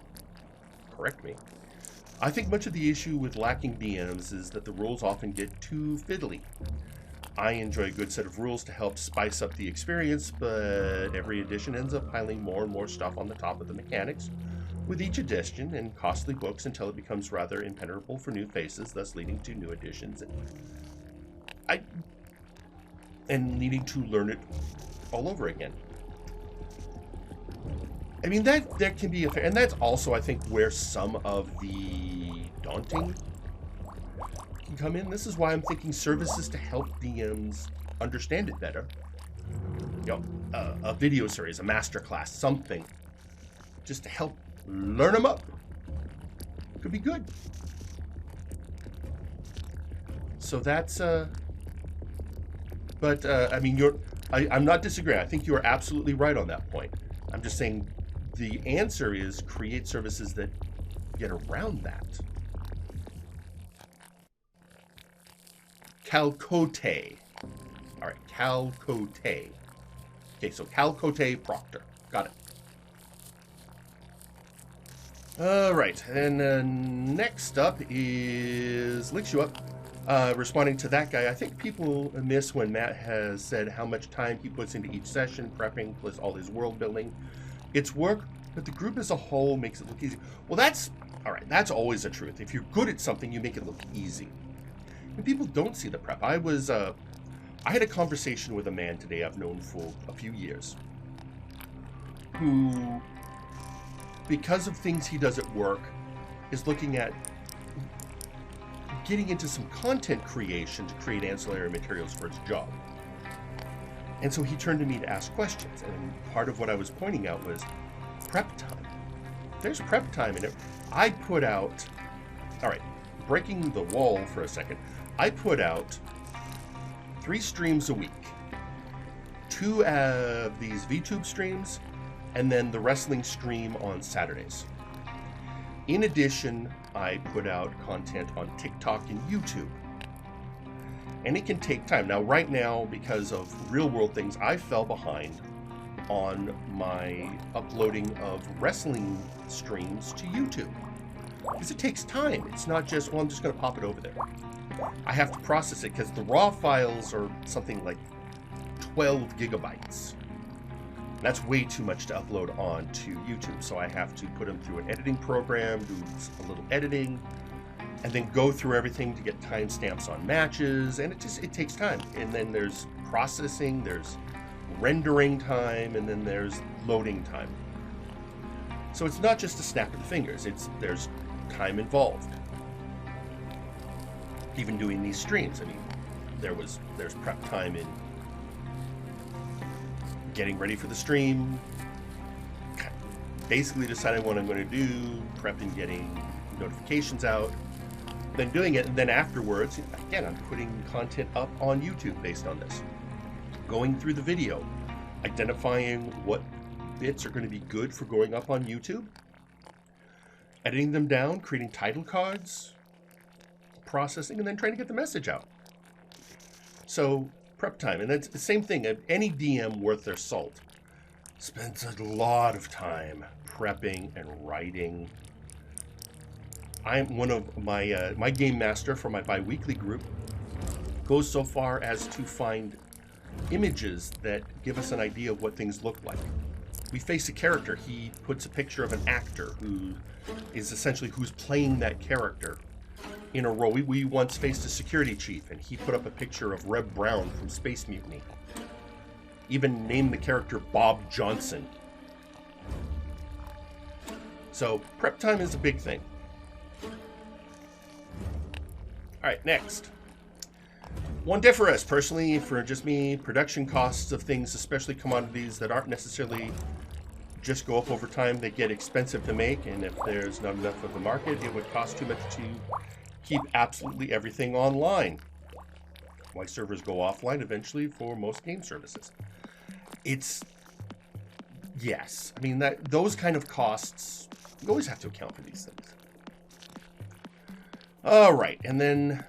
correct me. I think much of the issue with lacking DMs is that the rules often get too fiddly. I enjoy a good set of rules to help spice up the experience, but every edition ends up piling more and more stuff on the top of the mechanics with each edition and costly books until it becomes rather impenetrable for new faces, thus leading to new editions and needing to learn it all over again. I mean, that can be and that's also, I think, where some of the daunting can come in. This is why I'm thinking services to help DMs understand it better. You know, a video series, a masterclass, something, just to help learn them up. Could be good. So that's, but I mean, I'm not disagreeing. I think you are absolutely right on that point. I'm just saying the answer is create services that get around that. Calcote. All right, Calcote. Okay, so Calcote Proctor. Got it. All right, and next up is Lixup. Responding to that guy, I think people miss when Matt has said how much time he puts into each session, prepping, plus all his world building. It's work, but the group as a whole makes it look easy. Well, that's, all right, that's always the truth. If you're good at something, you make it look easy. And people don't see the prep. I had a conversation with a man today I've known for a few years, who, because of things he does at work, is looking at getting into some content creation to create ancillary materials for his job. And so he turned to me to ask questions, and part of what I was pointing out was prep time. There's prep time in it. I put out, all right, breaking the wall for a second, I put out 3 streams a week. 2 of these VTube streams, and then the wrestling stream on Saturdays. In addition, I put out content on TikTok and YouTube. And it can take time. Now, right now, because of real-world things, I fell behind on my uploading of wrestling streams to YouTube. Because it takes time. It's not just, well, I'm just going to pop it over there. I have to process it, because the raw files are something like 12 gigabytes. That's way too much to upload onto YouTube, so I have to put them through an editing program, do a little editing, and then go through everything to get timestamps on matches, and it takes time. And then there's processing, there's rendering time, and then there's loading time. So it's not just a snap of the fingers, there's time involved. Even doing these streams, I mean, there's prep time in getting ready for the stream, basically deciding what I'm going to do, prepping, getting notifications out, then doing it, and then afterwards, again, I'm putting content up on YouTube based on this. Going through the video, identifying what bits are going to be good for going up on YouTube, editing them down, creating title cards, processing, and then trying to get the message out. So, prep time, and that's the same thing. Any DM worth their salt spends a lot of time prepping and writing. I'm one of my game master for my bi-weekly group goes so far as to find images that give us an idea of what things look like. We face a character. He puts a picture of an actor who is essentially who's playing that character in a role. We once faced a security chief, and he put up a picture of Reb Brown from Space Mutiny. Even named the character Bob Johnson. So prep time is a big thing. All right, next. Wondiferous. Personally, for just me, production costs of things, especially commodities that aren't necessarily just go up over time, they get expensive to make, and if there's not enough of the market, it would cost too much to keep absolutely everything online. Why servers go offline eventually for most game services. It's, yes, I mean, those kind of costs, you always have to account for these things. All right, and then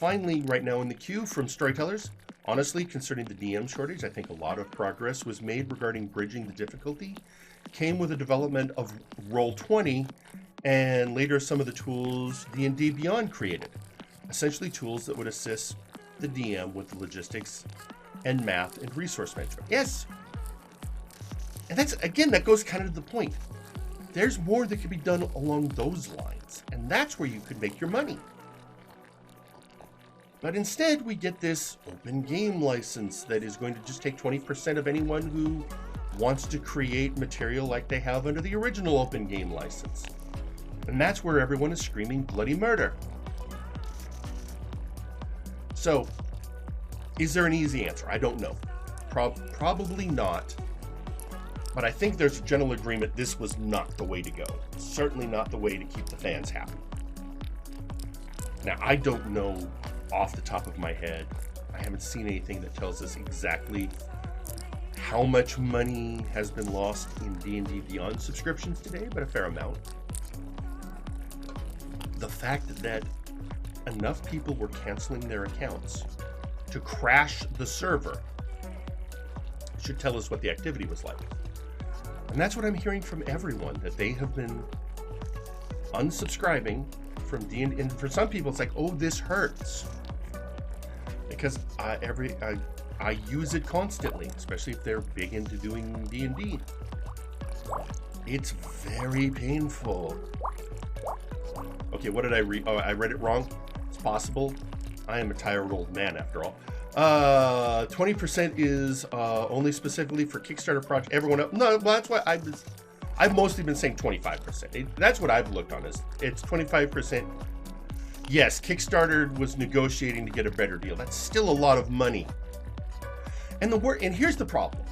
finally, right now in the queue from storytellers, honestly, concerning the DM shortage, I think a lot of progress was made regarding bridging the difficulty. Came with the development of Roll20 and later some of the tools D&D Beyond created. Essentially tools that would assist the DM with the logistics and math and resource management. Yes. And that's, again, that goes kind of to the point. There's more that could be done along those lines, and that's where you could make your money. But instead, we get this open game license that is going to just take 20% of anyone who wants to create material like they have under the original open game license. And that's where everyone is screaming bloody murder. So, is there an easy answer? I don't know. Probably not. But I think there's a general agreement this was not the way to go. Certainly not the way to keep the fans happy. Now, I don't know off the top of my head. I haven't seen anything that tells us exactly how much money has been lost in D&D Beyond subscriptions today, but a fair amount. The fact that enough people were canceling their accounts to crash the server should tell us what the activity was like. And that's what I'm hearing from everyone, that they have been unsubscribing from D&D. And for some people, it's like, oh, this hurts. Because I use it constantly, especially if they're big into doing D&D. It's very painful. Okay, what did I read? Oh, I read it wrong. It's possible. I am a tired old man after all. 20% is only specifically for Kickstarter project. Everyone else, no, well, that's why I've mostly been saying 25%. That's what I've looked on is it's 25%. Yes, Kickstarter was negotiating to get a better deal. That's still a lot of money. And and here's the problem.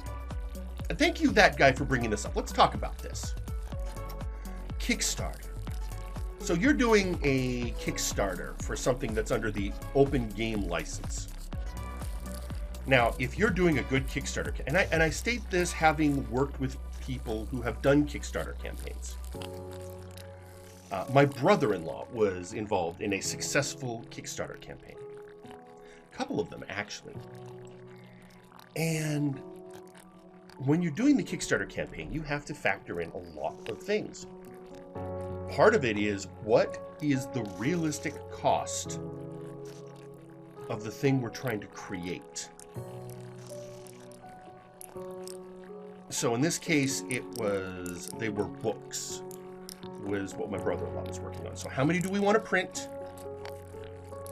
And thank you, that guy, for bringing this up. Let's talk about this. Kickstarter. So you're doing a Kickstarter for something that's under the open game license. Now, if you're doing a good Kickstarter, and I state this having worked with people who have done Kickstarter campaigns. My brother-in-law was involved in a successful Kickstarter campaign. A couple of them, actually. And when you're doing the Kickstarter campaign, you have to factor in a lot of things. Part of it is, what is the realistic cost of the thing we're trying to create? So in this case, they were books, was what my brother-in-law was working on. So how many do we want to print?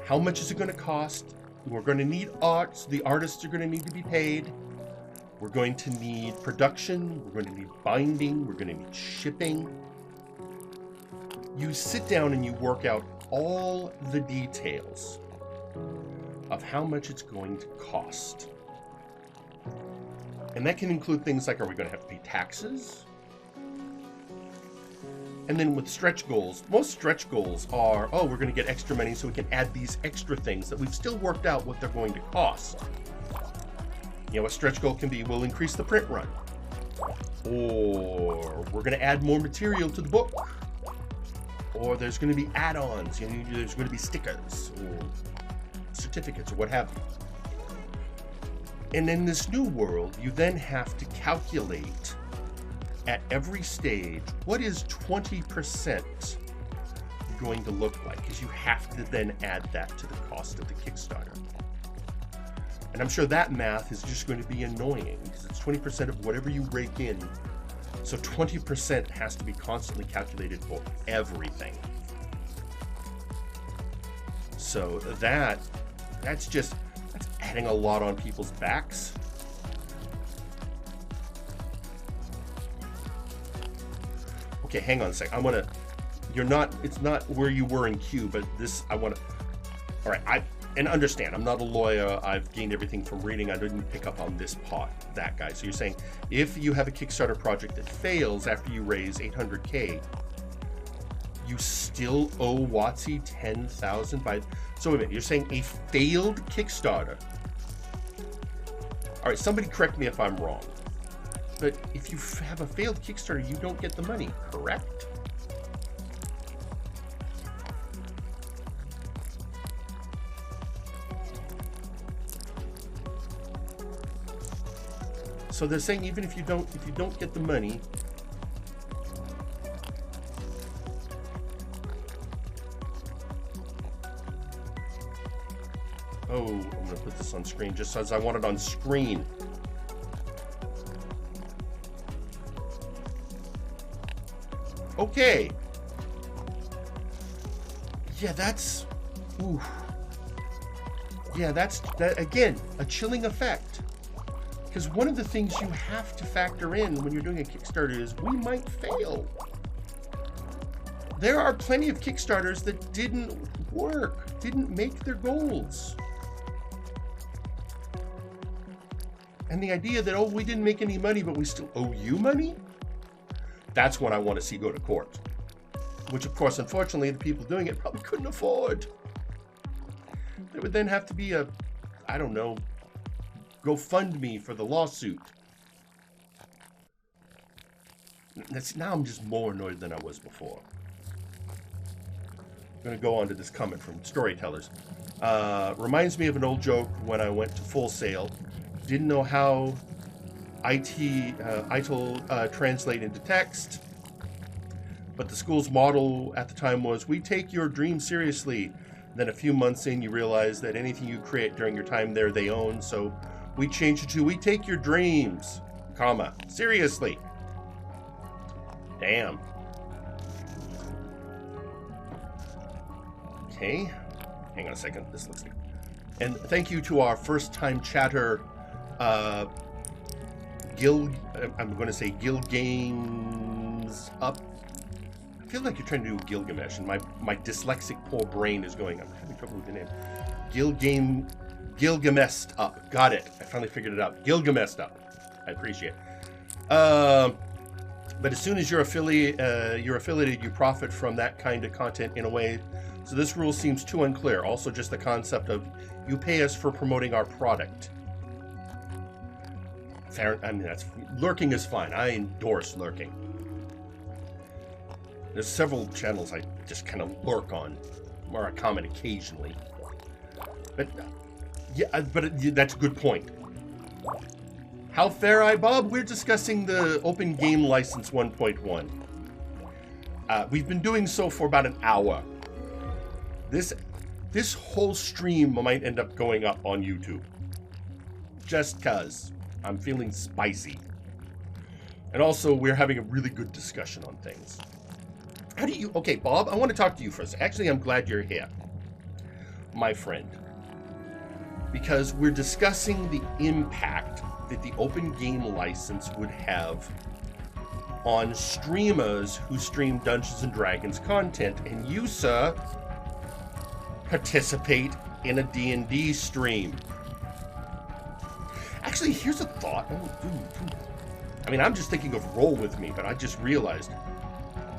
How much is it going to cost? We're going to need art. So the artists are going to need to be paid. We're going to need production. We're going to need binding. We're going to need shipping. You sit down and you work out all the details of how much it's going to cost. And that can include things like, are we going to have to pay taxes? And then with stretch goals, most stretch goals are, oh, we're going to get extra money so we can add these extra things that we've still worked out what they're going to cost. You know, a stretch goal can be, we'll increase the print run. Or we're going to add more material to the book. Or there's going to be add-ons, you know, there's going to be stickers or certificates or what have you. And in this new world, you then have to calculate at every stage, what is 20% going to look like? Because you have to then add that to the cost of the Kickstarter. And I'm sure that math is just going to be annoying because it's 20% of whatever you rake in. So 20% has to be constantly calculated for everything. So that's adding a lot on people's backs. Okay, hang on a sec. It's not where you were in Q, but all right, and understand, I'm not a lawyer. I've gained everything from reading. I didn't pick up on this part, that guy. So you're saying if you have a Kickstarter project that fails after you raise 800K, you still owe WotC 10,000 by... So wait a minute, you're saying a failed Kickstarter. All right, somebody correct me if I'm wrong. But if you have a failed Kickstarter, you don't get the money, correct? So they're saying even if you don't get the money. Oh, I'm gonna put this on screen just as I want it on screen. Okay. Yeah, that's. Ooh. Yeah, that again, a chilling effect. Because one of the things you have to factor in when you're doing a Kickstarter is we might fail. There are plenty of Kickstarters that didn't work, didn't make their goals. And the idea that, oh, we didn't make any money, but we still owe you money? That's what I want to see go to court. Which, of course, unfortunately, the people doing it probably couldn't afford. There would then have to be a, I don't know, GoFundMe for the lawsuit. Now I'm just more annoyed than I was before. I'm going to go on to this comment from Storytellers. Reminds me of an old joke when I went to Full Sail. Didn't know how ITIL translate into text. But the school's motto at the time was, we take your dreams seriously. Then a few months in, you realize that anything you create during your time there, they own. So we changed it to, we take your dreams, comma, seriously. Damn. Okay. Hang on a second. This looks like... And thank you to our first-time chatter, Gil... I'm going to say Gil Games Up. I feel like you're trying to do Gilgamesh, and my dyslexic poor brain is going, I'm having trouble with the name. Gilgamesh Up. Got it. I finally figured it out. Gilgamesh Up. I appreciate it. But as soon as you're affiliated, you profit from that kind of content in a way. So this rule seems too unclear. Also, just the concept of you pay us for promoting our product. Fair. I mean, that's lurking is fine. I endorse lurking. There's several channels I just kind of lurk on, or I comment occasionally. But yeah, that's a good point. How fair, Bob? We're discussing the Open Game License 1.1. We've been doing so for about an hour. This whole stream might end up going up on YouTube. Just cause I'm feeling spicy. And also, we're having a really good discussion on things. How do you... Okay, Bob, I want to talk to you first. Actually, I'm glad you're here, my friend. Because we're discussing the impact that the Open Game License would have on streamers who stream Dungeons & Dragons content. And you, sir, participate in a D&D stream. Actually, here's a thought. I mean, I'm just thinking of Roll With Me, but I just realized...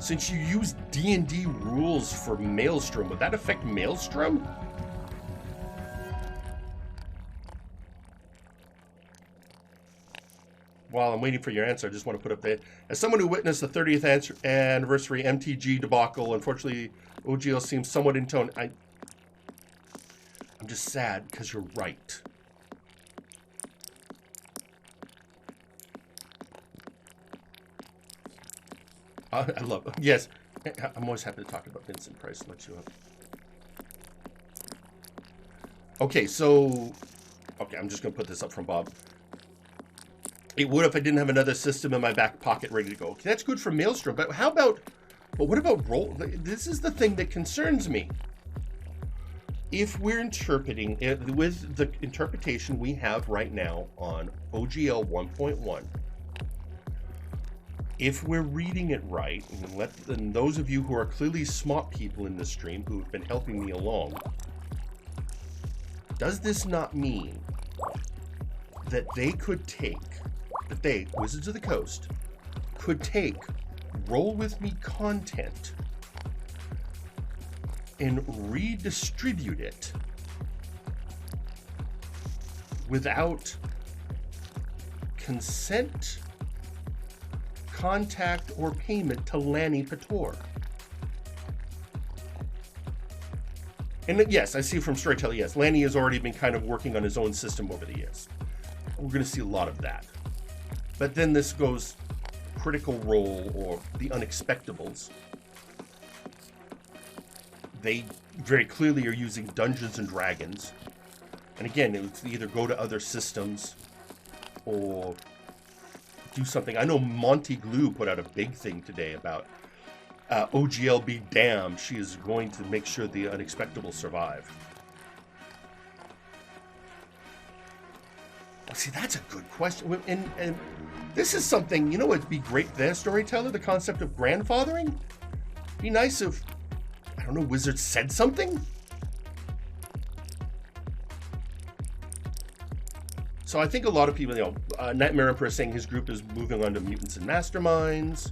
Since you use D&D rules for Maelstrom, would that affect Maelstrom? While I'm waiting for your answer, I just want to put up there. As someone who witnessed the 30th anniversary MTG debacle, unfortunately, OGL seems somewhat in tone. I'm just sad because you're right. I love it. Yes, I'm always happy to talk about Vincent Price. Let you up. Okay, so... Okay, I'm just going to put this up from Bob. It would if I didn't have another system in my back pocket ready to go. Okay, that's good for Maelstrom, but how about... But what about Roll? This is the thing that concerns me. If we're interpreting... With the interpretation we have right now on OGL 1.1... If we're reading it right, and those of you who are clearly smart people in this stream who have been helping me along, does this not mean that they could take, that they, Wizards of the Coast, could take Roll With Me content and redistribute it without consent, contact, or payment to Lanny Pator? And yes, I see from Storyteller, yes, Lanny has already been kind of working on his own system over the years. We're going to see a lot of that. But then this goes Critical Role or the Unexpectables. They very clearly are using Dungeons and Dragons. And again, it's either go to other systems or do something. I know Monty Glue put out a big thing today about OGL be damned. She is going to make sure the Unexpectables survive. See, that's a good question. And this is something, you know, it'd be great there, storyteller, the concept of grandfathering. Be nice if, I don't know, Wizards said something. So I think a lot of people, you know, Nightmare Emperor is saying his group is moving on to Mutants and Masterminds.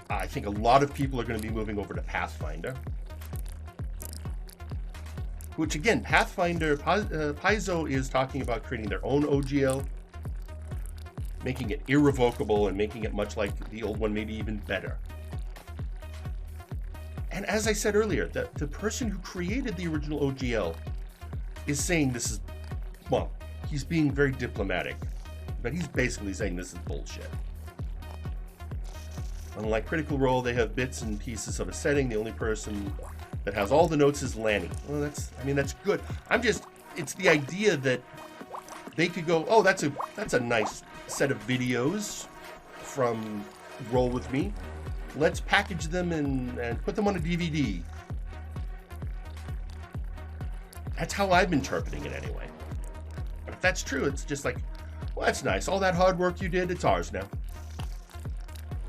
I think a lot of people are going to be moving over to Pathfinder. Which again, Pathfinder, Paizo is talking about creating their own OGL, making it irrevocable and making it much like the old one, maybe even better. And as I said earlier, the person who created the original OGL is saying this is, well, he's being very diplomatic, but he's basically saying this is bullshit. Unlike Critical Role, they have bits and pieces of a setting. The only person that has all the notes is Lanny. Well, that's good. It's the idea that they could go, oh, that's a nice set of videos from Roll With Me. Let's package them and put them on a DVD. That's how I've been interpreting it anyway. But if that's true, it's just like, well, that's nice. All that hard work you did, it's ours now.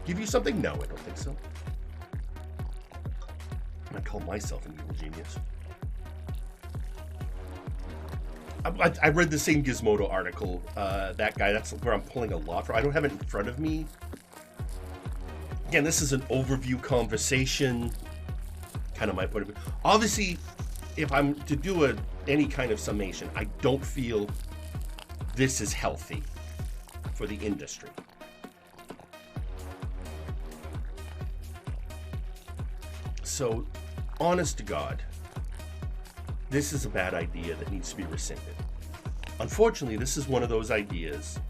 Give you something? No, I don't think so. I call myself an evil genius. I read the same Gizmodo article. That guy, that's where I'm pulling a lot from. I don't have it in front of me. Again, this is an overview conversation. Kind of my point of view. Obviously, if I'm to do any kind of summation, I don't feel this is healthy for the industry. So, honest to God, this is a bad idea that needs to be rescinded. Unfortunately, this is one of those ideas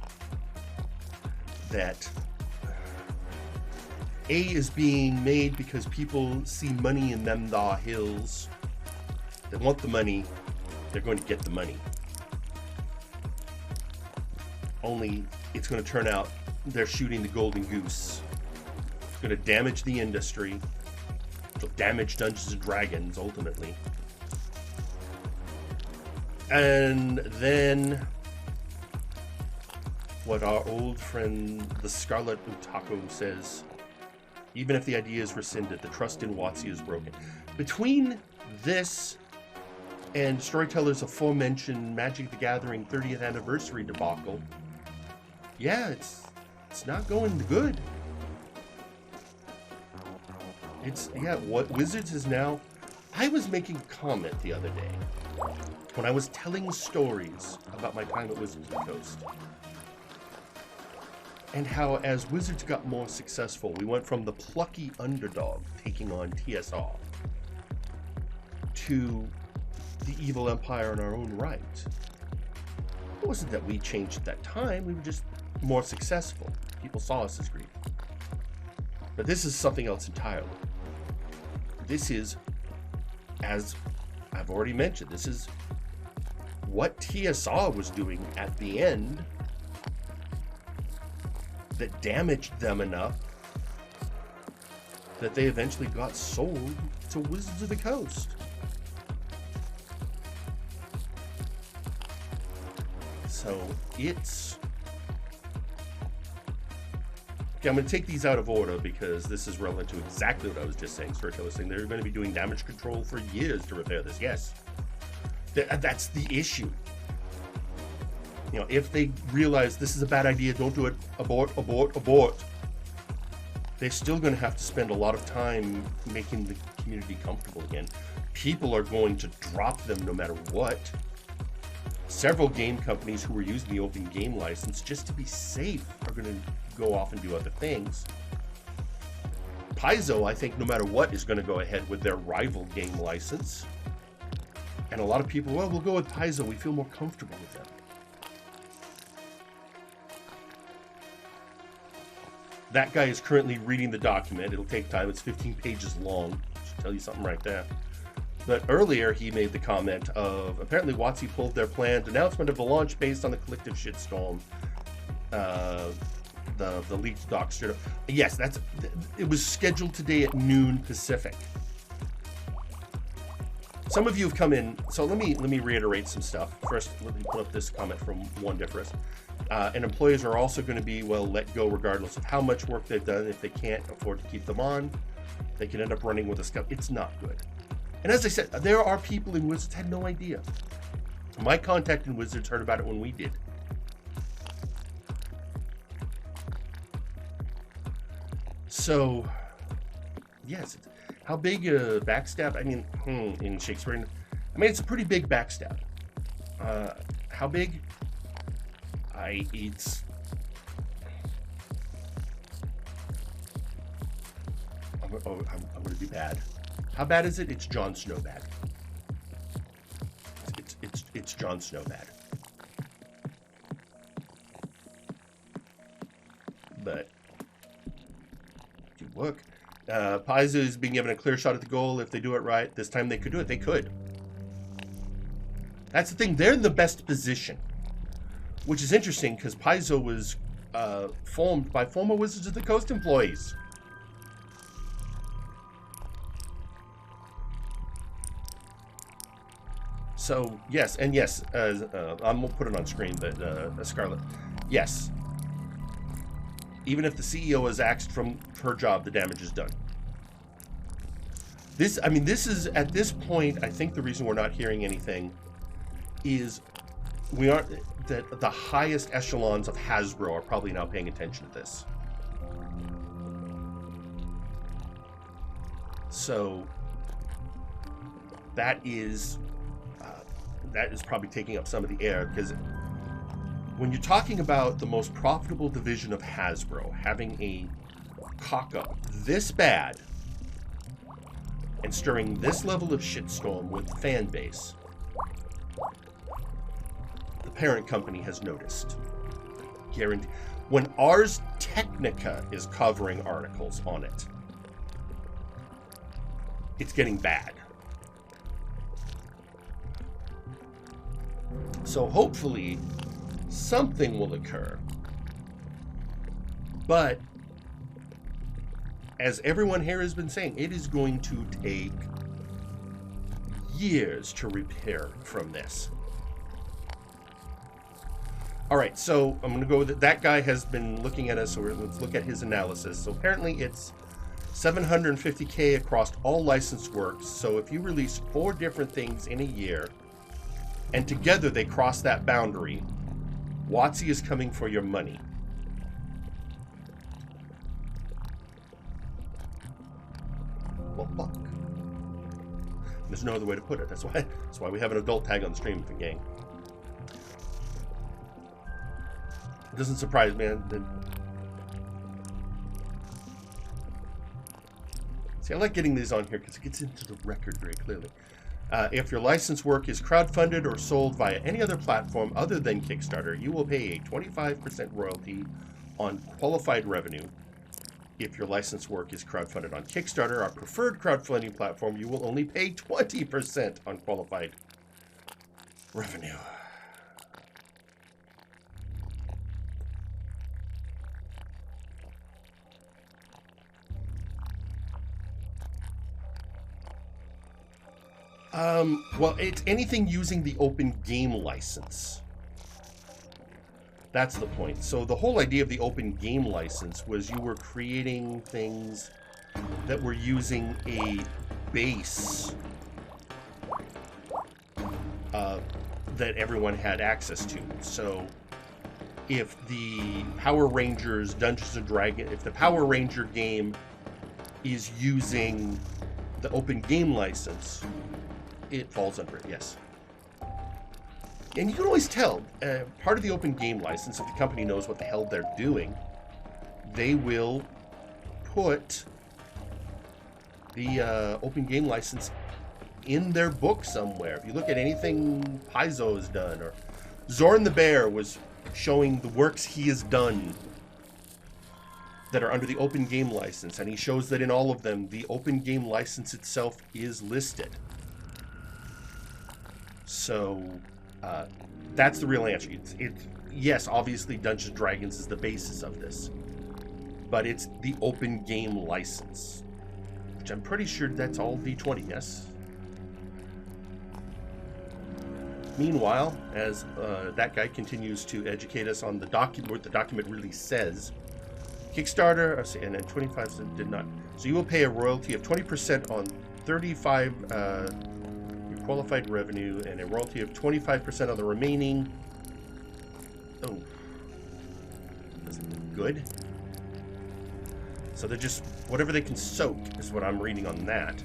that is being made because people see money in them da hills. They want the money, they're going to get the money. Only it's going to turn out they're shooting the golden goose. It's going to damage the industry. It'll damage Dungeons and Dragons ultimately. And then what our old friend the Scarlet Otaku says, even if the idea is rescinded, the trust in WotC is broken. Between this and Storyteller's aforementioned Magic the Gathering 30th anniversary debacle, yeah, it's not going good. What Wizards is now... I was making a comment the other day when I was telling stories about my time at Wizards of the Coast. And how as Wizards got more successful, we went from the plucky underdog taking on TSR to the evil empire in our own right. It wasn't that we changed at that time, we were just more successful. People saw us as greedy. But this is something else entirely. This is, as I've already mentioned, this is what TSR was doing at the end that damaged them enough that they eventually got sold to Wizards of the Coast. So it's... Okay, I'm going to take these out of order because this is relevant to exactly what I was just saying. Storyteller saying they're going to be doing damage control for years to repair this. Yes. That's the issue. You know, if they realize this is a bad idea, don't do it, abort, abort, abort, they're still going to have to spend a lot of time making the community comfortable again. People are going to drop them no matter what. Several game companies who were using the open game license just to be safe are going to go off and do other things. Paizo, I think, no matter what, is going to go ahead with their rival game license. And a lot of people, well, we'll go with Paizo. We feel more comfortable with them. That guy is currently reading the document. It'll take time. It's 15 pages long. Should tell you something right there. But earlier, he made the comment of, apparently WotC pulled their planned announcement of the launch based on the collective shitstorm. The leaked doc straight up. Yes, it was scheduled today at noon Pacific. Some of you have come in, so let me reiterate some stuff. First, let me put up this comment from one difference. And employees are also going to be, well, let go regardless of how much work they've done. If they can't afford to keep them on, they can end up running with a scout. It's not good. And as I said, there are people in Wizards had no idea. My contact in Wizards heard about it when we did. So, yes, how big a backstab? I mean, in Shakespeare, I mean, it's a pretty big backstab. How big? I'm going to be bad. How bad is it? It's Jon Snow bad. It's Jon Snow bad. But look, Paizo is being given a clear shot at the goal. If they do it right, this time they could do it. They could. That's the thing. They're in the best position, which is interesting because Paizo was formed by former Wizards of the Coast employees. So, yes, and yes, I'm going to put it on screen, but Scarlett, yes. Even if the CEO is axed from her job, the damage is done. This is, at this point, I think the reason we're not hearing anything is that the highest echelons of Hasbro are probably now paying attention to this. So, that is probably taking up some of the air, because when you're talking about the most profitable division of Hasbro having a cock-up this bad and stirring this level of shitstorm with the fan base, the parent company has noticed. Guaranteed. When Ars Technica is covering articles on it, it's getting bad. So hopefully something will occur. But as everyone here has been saying, it is going to take years to repair from this. All right, so I'm going to go with it. That guy has been looking at us, so let's look at his analysis. So apparently it's $750K across all licensed works. So if you release 4 different things in a year, and together they cross that boundary, WotC is coming for your money. Well, fuck. There's no other way to put it. That's why we have an adult tag on the stream, gang. It doesn't surprise me, man. See, I like getting these on here because it gets into the record very clearly. If your licensed work is crowdfunded or sold via any other platform other than Kickstarter, you will pay a 25% royalty on qualified revenue. If your licensed work is crowdfunded on Kickstarter, our preferred crowdfunding platform, you will only pay 20% on qualified revenue. Well, it's anything using the open game license. That's the point. So the whole idea of the open game license was you were creating things that were using a base that everyone had access to. So if the Power Rangers Dungeons & Dragons, if the Power Ranger game is using the open game license, it falls under it, yes. And you can always tell, part of the open game license, if the company knows what the hell they're doing, they will put the open game license in their book somewhere. If you look at anything Paizo has done, or Zorn the Bear was showing the works he has done. that are under the open game license, and he shows that in all of them, the open game license itself is listed. So, that's the real answer. Yes, obviously Dungeons & Dragons is the basis of this, but it's the open game license, which I'm pretty sure that's all D20, yes? Meanwhile, as that guy continues to educate us on the document, what the document really says, Kickstarter, and then 25% did not. So you will pay a royalty of 20% on 35 your qualified revenue, and a royalty of 25% on the remaining. Oh, doesn't look good. So they're just whatever they can soak is what I'm reading on that.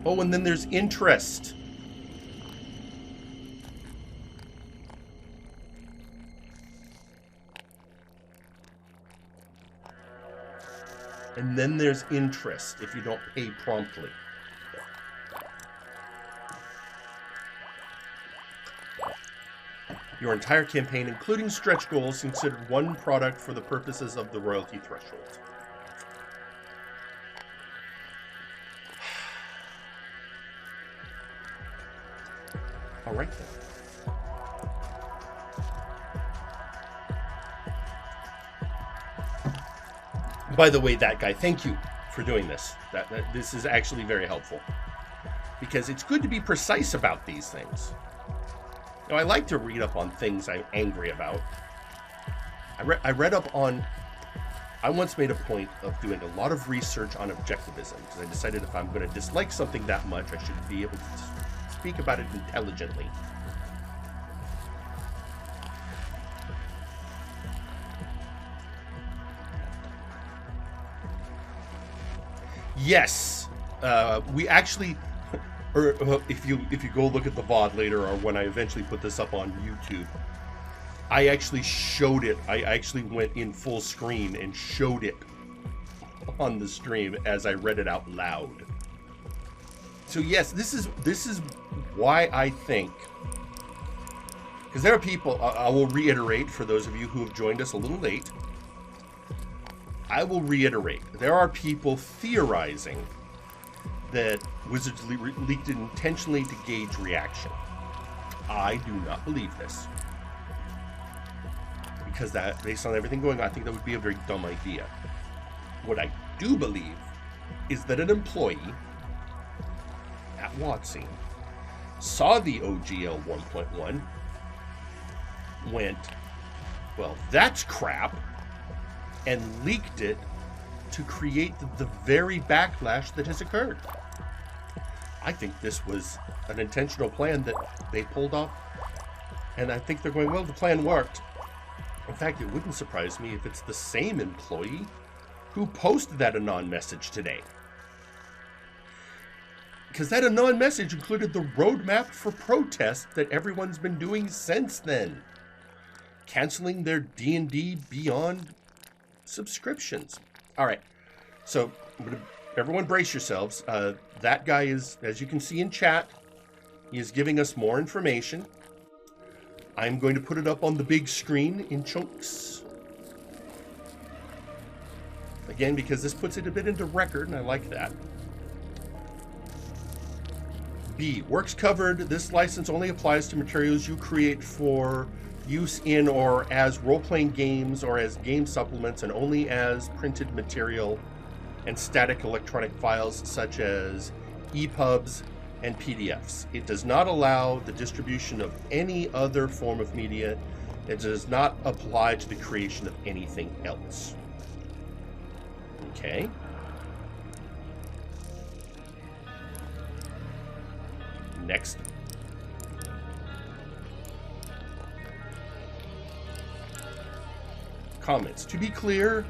Oh, and then there's interest. And then there's interest if you don't pay promptly. Your entire campaign, including stretch goals, considered one product for the purposes of the royalty threshold. All right, then. By the way, that guy, thank you for doing this. This is actually very helpful, because it's good to be precise about these things. Now, I like to read up on things I'm angry about. I read up on... I once made a point of doing a lot of research on objectivism, because I decided if I'm going to dislike something that much, I should be able to speak about it intelligently. Yes, we actually, or if you go look at the VOD later, or when I eventually put this up on YouTube, I actually showed it. I actually went in full screen and showed it on the stream as I read it out loud. So yes, this is why I think, because there are people, I will reiterate for those of you who have joined us a little late, I will reiterate, there are people theorizing that Wizards leaked it intentionally to gauge reaction. I do not believe this. Because that, based on everything going on, I think that would be a very dumb idea. What I do believe is that an employee at WotC saw the OGL 1.1, went, well, that's crap, and leaked it to create the very backlash that has occurred. I think this was an intentional plan that they pulled off, and I think they're going, well, the plan worked. In fact, it wouldn't surprise me if it's the same employee who posted that anon message today. Because that anon message included the roadmap for protest that everyone's been doing since then. Canceling their D&D Beyond subscriptions. All right, so everyone brace yourselves. That guy is, as you can see in chat, he is giving us more information. I'm going to put it up on the big screen in chunks. Again, because this puts it a bit into record, and I like that. B, works covered. This license only applies to materials you create for use in or as role-playing games or as game supplements, and only as printed material and static electronic files such as EPUBs and PDFs. It does not allow the distribution of any other form of media. It does not apply to the creation of anything else. Okay. Next. Comments. To be clear,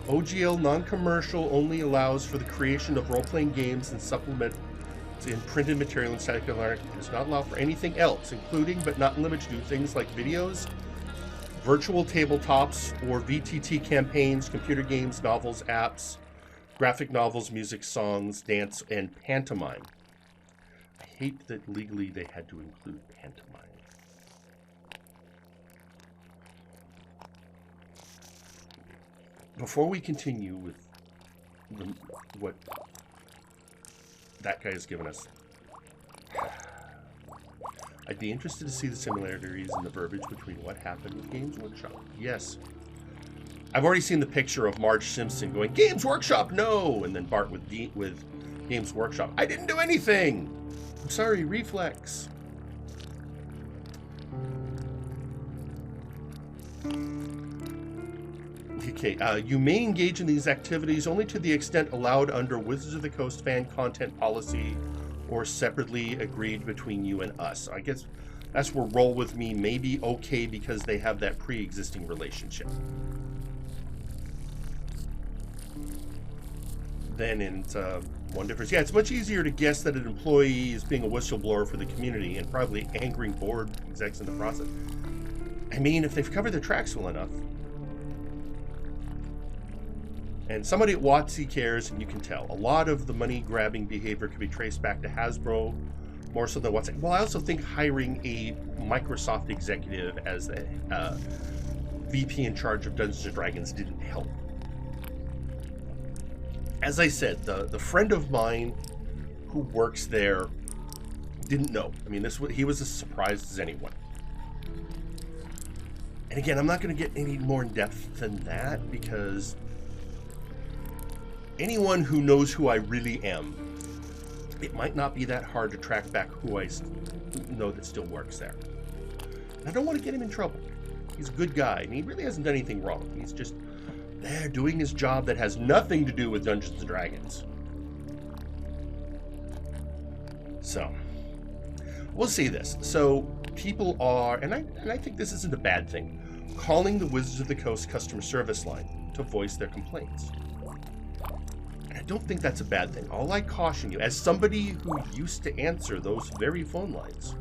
OGL non-commercial only allows for the creation of role-playing games and supplement in printed material and static electronic. It does not allow for anything else, including but not limited to things like videos, virtual tabletops, or VTT campaigns, computer games, novels, apps, graphic novels, music, songs, dance, and pantomime. I hate that legally they had to include pantomime. Before we continue with what that guy has given us, I'd be interested to see the similarities in the verbiage between what happened with Games Workshop. Yes. I've already seen the picture of Marge Simpson going, Games Workshop, no! And then Bart with Games Workshop, I didn't do anything! I'm sorry, reflex. Okay, you may engage in these activities only to the extent allowed under Wizards of the Coast fan content policy or separately agreed between you and us. I guess that's where Roll With Me may be okay because they have that pre-existing relationship. Then it's one difference. Yeah, it's much easier to guess that an employee is being a whistleblower for the community and probably angering board execs in the process. I mean, if they've covered their tracks well enough. And somebody at WotC cares, and you can tell. A lot of the money-grabbing behavior can be traced back to Hasbro, more so than WotC. Well, I also think hiring a Microsoft executive as the VP in charge of Dungeons & Dragons didn't help. As I said, the friend of mine who works there didn't know. I mean, he was as surprised as anyone. And again, I'm not going to get any more in depth than that because anyone who knows who I really am, it might not be that hard to track back who I know that still works there. And I don't want to get him in trouble. He's a good guy, and he really hasn't done anything wrong. He's just there doing his job that has nothing to do with Dungeons & Dragons. So, we'll see this. So, people are, and I think this isn't a bad thing, calling the Wizards of the Coast customer service line to voice their complaints. And I don't think that's a bad thing. All I caution you, as somebody who used to answer those very phone lines,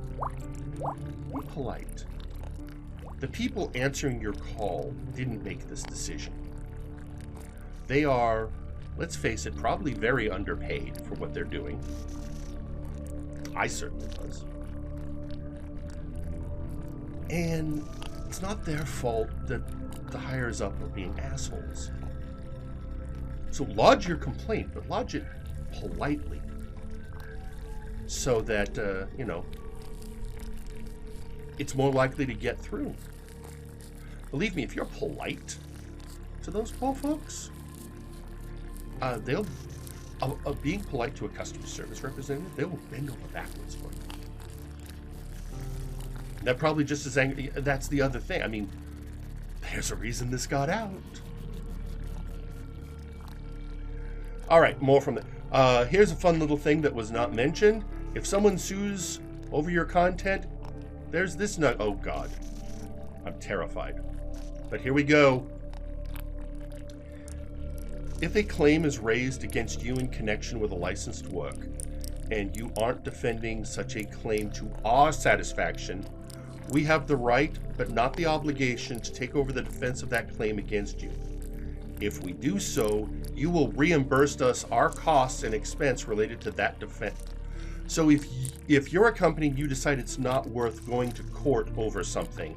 be polite. The people answering your call didn't make this decision. They are, let's face it, probably very underpaid for what they're doing. I certainly was. And it's not their fault that the hires up are being assholes. So lodge your complaint, but lodge it politely. So that, it's more likely to get through. Believe me, if you're polite to those poor folks, they'll, being polite to a customer service representative, they will bend over backwards for you. They're probably just as angry. That's the other thing. I mean, there's a reason this got out. All right, more from the. Here's a fun little thing that was not mentioned. If someone sues over your content, there's this nut. Oh God, I'm terrified. But here we go. If a claim is raised against you in connection with a licensed work, and you aren't defending such a claim to our satisfaction, we have the right, but not the obligation, to take over the defense of that claim against you. If we do so, you will reimburse us our costs and expense related to that defense. So if you're a company and you decide it's not worth going to court over something,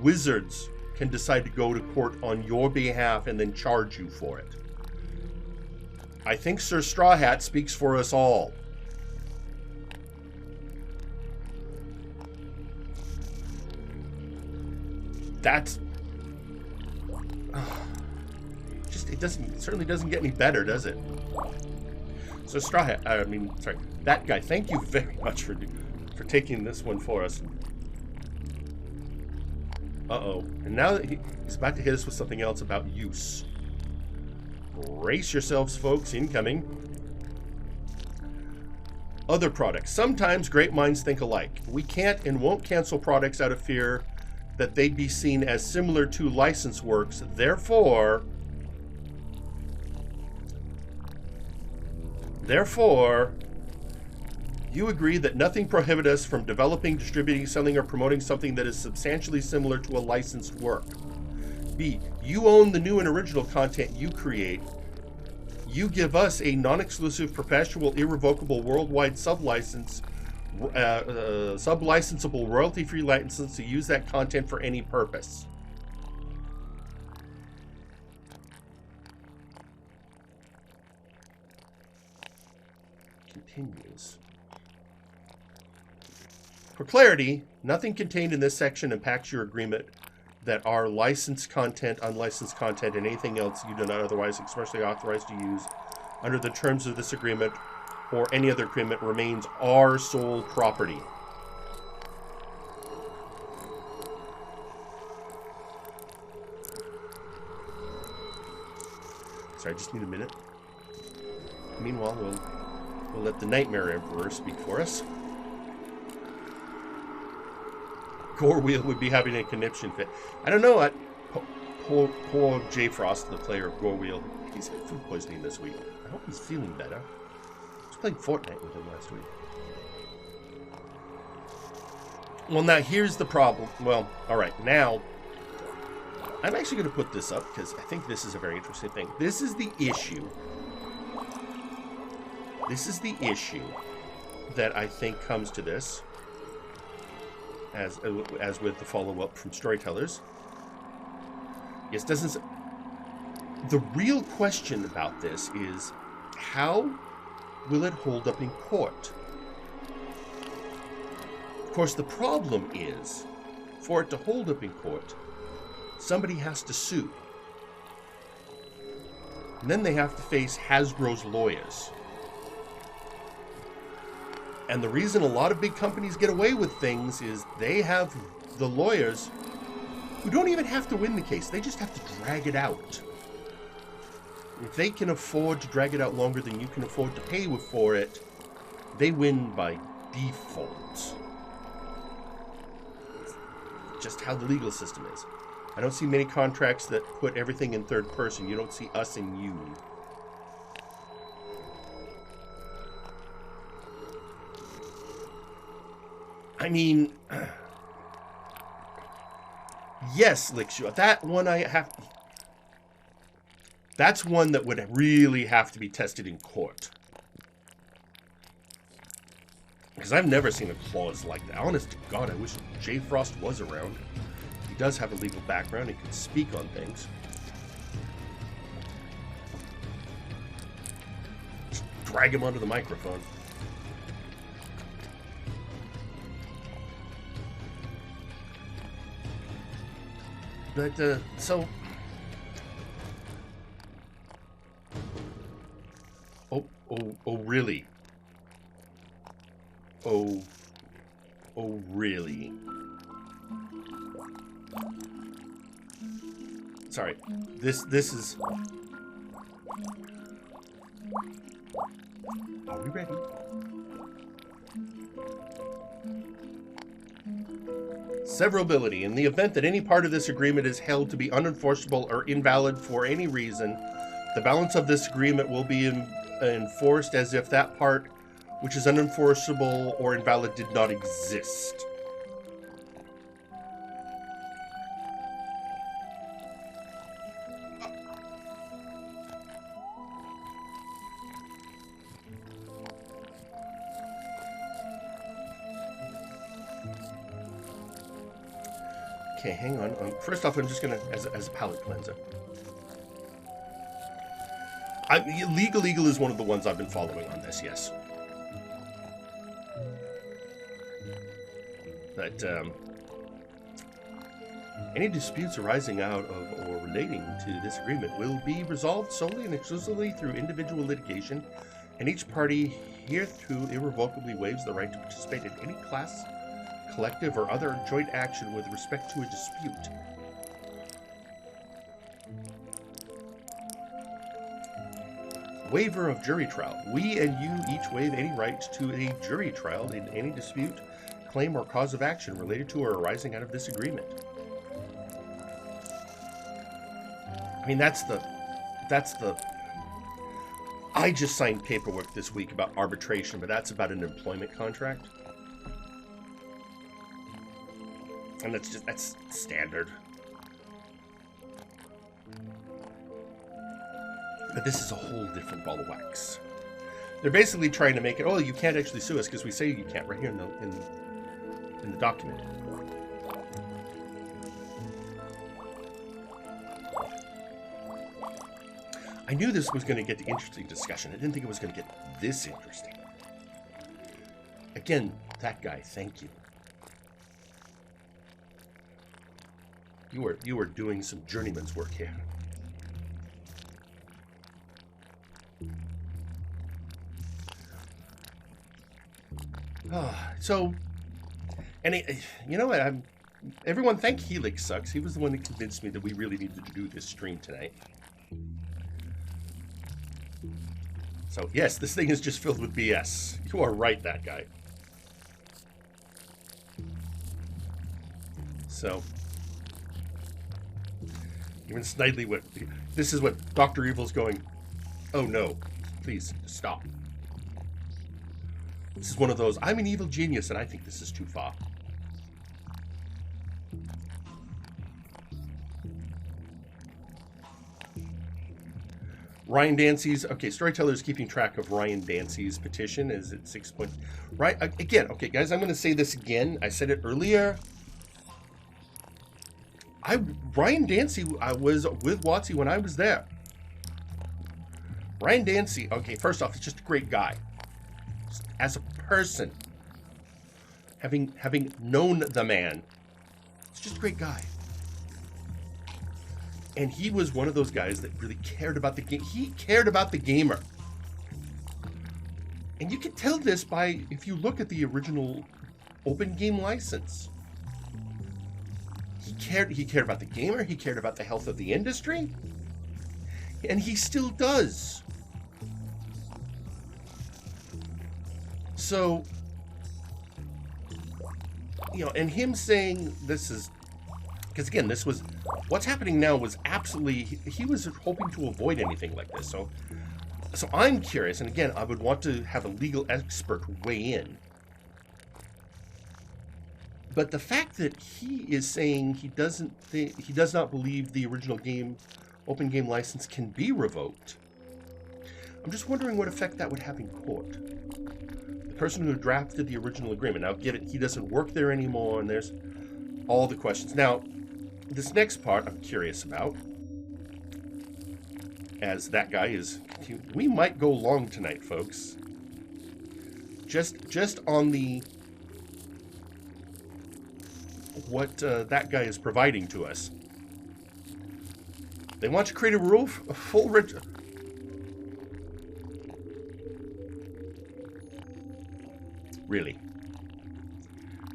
Wizards can decide to go to court on your behalf and then charge you for it. I think Sir Straw Hat speaks for us all. That's just, it certainly doesn't get any better, does it? So Straw Hat, that guy, thank you very much for taking this one for us. Uh-oh. And now that he's about to hit us with something else about use. Brace yourselves, folks. Incoming. Other products. Sometimes great minds think alike. We can't and won't cancel products out of fear that they'd be seen as similar to licensed works. Therefore, you agree that nothing prohibits us from developing, distributing, selling, or promoting something that is substantially similar to a licensed work. B, you own the new and original content you create. you give us a non-exclusive, perpetual, irrevocable, worldwide sub-licensable royalty-free license to use that content for any purpose. Continues. For clarity, nothing contained in this section impacts your agreement that are licensed content, unlicensed content, and anything else you do not otherwise expressly authorized to use under the terms of this agreement or any other agreement remains our sole property. Sorry, I just need a minute. Meanwhile, we'll let the Nightmare Emperor speak for us. Gorewheel would be having a conniption fit. I don't know. Poor J. Frost, the player of Gorewheel, he's had food poisoning this week. I hope he's feeling better. I was playing Fortnite with him last week. Well, now here's the problem. Well, all right. Now, I'm actually going to put this up because I think this is a very interesting thing. This is the issue. This is the issue that I think comes to this. As with the follow-up from Storytellers. Yes, doesn't... The real question about this is, how will it hold up in court? Of course, the problem is, for it to hold up in court, somebody has to sue. And then they have to face Hasbro's lawyers. And the reason a lot of big companies get away with things is they have the lawyers who don't even have to win the case. They just have to drag it out. If they can afford to drag it out longer than you can afford to pay for it, they win by default. It's just how the legal system is. I don't see many contracts that put everything in third person. You don't see us and you. I mean, yes, Lixu, that one I have... That's one that would really have to be tested in court. Because I've never seen a clause like that. Honest to God, I wish J. Frost was around. He does have a legal background. He can speak on things. Just drag him onto the microphone. But, so... Oh, really? Oh, really? Sorry. This is... Are we ready? Severability. In the event that any part of this agreement is held to be unenforceable or invalid for any reason, the balance of this agreement will be enforced as if that part which is unenforceable or invalid did not exist. Okay, hang on. First off, I'm just gonna, as a palate cleanser. Legal is one of the ones I've been following on this, yes. But, any disputes arising out of or relating to this agreement will be resolved solely and exclusively through individual litigation, and each party hereto irrevocably waives the right to participate in any class, collective, or other joint action with respect to a dispute. Waiver of jury trial. We and you each waive any rights to a jury trial in any dispute, claim, or cause of action related to or arising out of this agreement. I mean, that's the... I just signed paperwork this week about arbitration, but that's about an employment contract. And that's standard. But this is a whole different ball of wax. They're basically trying to make it, oh, you can't actually sue us because we say you can't right here in the document. I knew this was going to get the interesting discussion. I didn't think it was going to get this interesting. Again, that guy, thank you. You were doing some journeyman's work here. So, and you know what? Everyone thank Helix Sucks. He was the one that convinced me that we really needed to do this stream tonight. So, yes, this thing is just filled with BS. You are right, that guy. So, even Snidely, this is what Dr. Evil's going, oh no, please, stop. This is one of those, I'm an evil genius and I think this is too far. Ryan Dancey's, okay, Storyteller's keeping track of Ryan Dancey's petition. Is it 6 point? Right, again, okay, guys, I'm going to say this again. I said it earlier. Ryan Dancey, I was with WotC when I was there. Ryan Dancey, okay, first off, he's just a great guy. As a person, having known the man, he's just a great guy. And he was one of those guys that really cared about the game. He cared about the gamer. And you can tell this by, if you look at the original open game license. He cared about the gamer, he cared about the health of the industry, and he still does. So, you know, and him saying this is, because again, this was, what's happening now was absolutely, he was hoping to avoid anything like this. So I'm curious, and again, I would want to have a legal expert weigh in. But the fact that he is saying he does not believe the original game, open game license can be revoked, I'm just wondering what effect that would have in court. The person who drafted the original agreement, now get it, he doesn't work there anymore, and there's all the questions. Now, this next part I'm curious about, as that guy is, we might go long tonight, folks. Just on the what that guy is providing to us. They want to create a rule, a full really.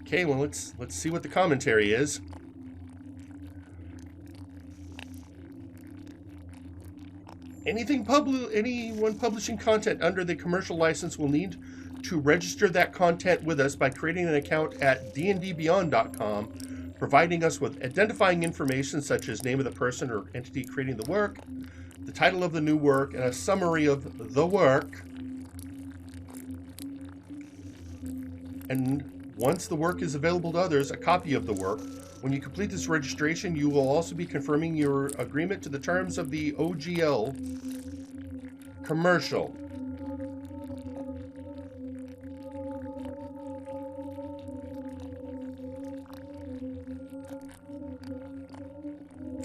Okay, well let's see what the commentary is. Anyone publishing content under the commercial license will need to register that content with us by creating an account at dndbeyond.com, providing us with identifying information such as name of the person or entity creating the work, the title of the new work, and a summary of the work. And once the work is available to others, a copy of the work. When you complete this registration, you will also be confirming your agreement to the terms of the OGL commercial.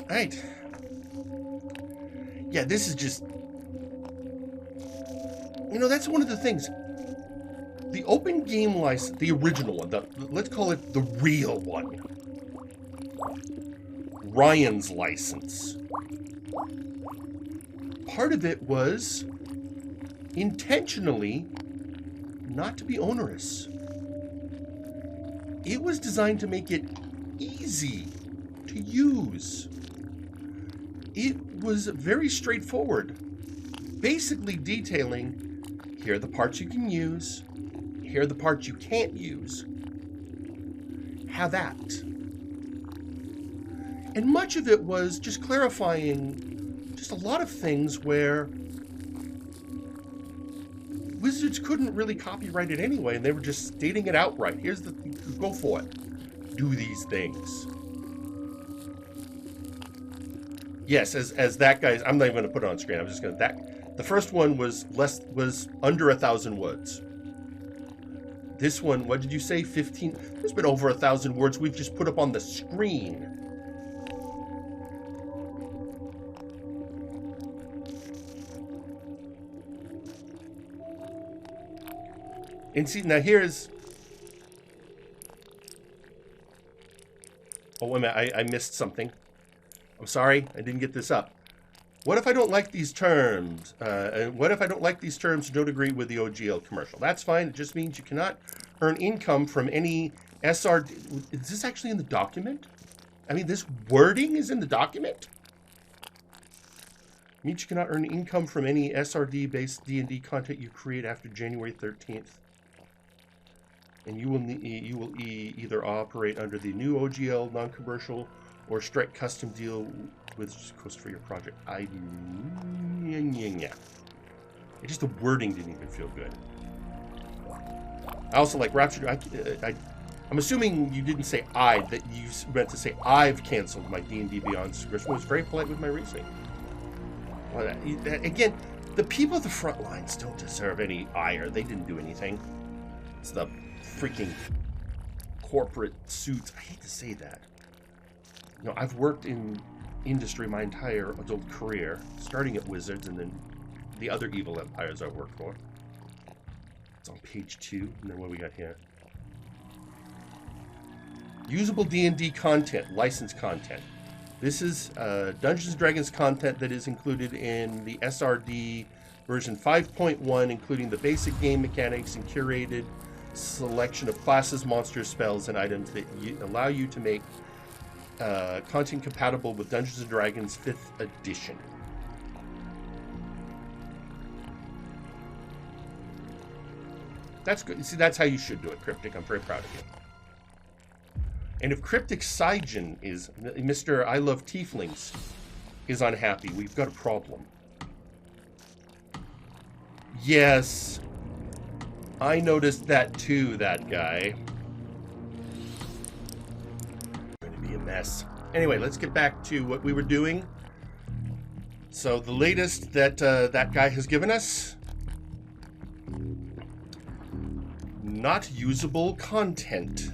Right. Yeah, this is just, you know, that's one of the things. The open game license, the original one, let's call it the real one. Ryan's license. Part of it was intentionally not to be onerous. It was designed to make it easy to use. It was very straightforward, basically detailing, here are the parts you can use, here are the parts you can't use. Have that. And much of it was just clarifying just a lot of things where Wizards couldn't really copyright it anyway, and they were just stating it outright. Here's the, go for it. Do these things. Yes, as that guy's. I'm not even going to put it on screen. I'm just going to the first one was under 1,000 words. This one, what did you say? 15. There's been over 1,000 words we've just put up on the screen. And see, now here's... Oh, wait a minute, I missed something. I'm sorry, I didn't get this up. What if I don't like these terms? What if I don't like these terms and don't agree with the OGL commercial? That's fine, it just means you cannot earn income from any SRD... Is this actually in the document? I mean, this wording is in the document? It means you cannot earn income from any SRD-based D&D content you create after January 13th. And you will either operate under the new OGL non-commercial or strike custom deal with cost for your project. Just the wording didn't even feel good. I also like Rapture. I'm assuming you didn't say that you meant to say I've canceled my D&D Beyond subscription. I was very polite with my reasoning. Well, again, the people at the front lines don't deserve any ire. They didn't do anything. It's the freaking corporate suits. I hate to say that. You know, I've worked in industry my entire adult career, starting at Wizards and then the other evil empires I worked for. It's on page 2, and then what we got here? Usable D&D content, licensed content. This is Dungeons & Dragons content that is included in the SRD version 5.1, including the basic game mechanics and curated selection of classes, monsters, spells, and items that allow you to make content compatible with Dungeons & Dragons 5th edition. That's good. See, that's how you should do it, Cryptic. I'm very proud of you. And if Cryptic Saigen is, Mr. I Love Tieflings, is unhappy, we've got a problem. Yes, I noticed that too, that guy. It's going to be a mess. Anyway, let's get back to what we were doing. So the latest that that guy has given us... Not usable content.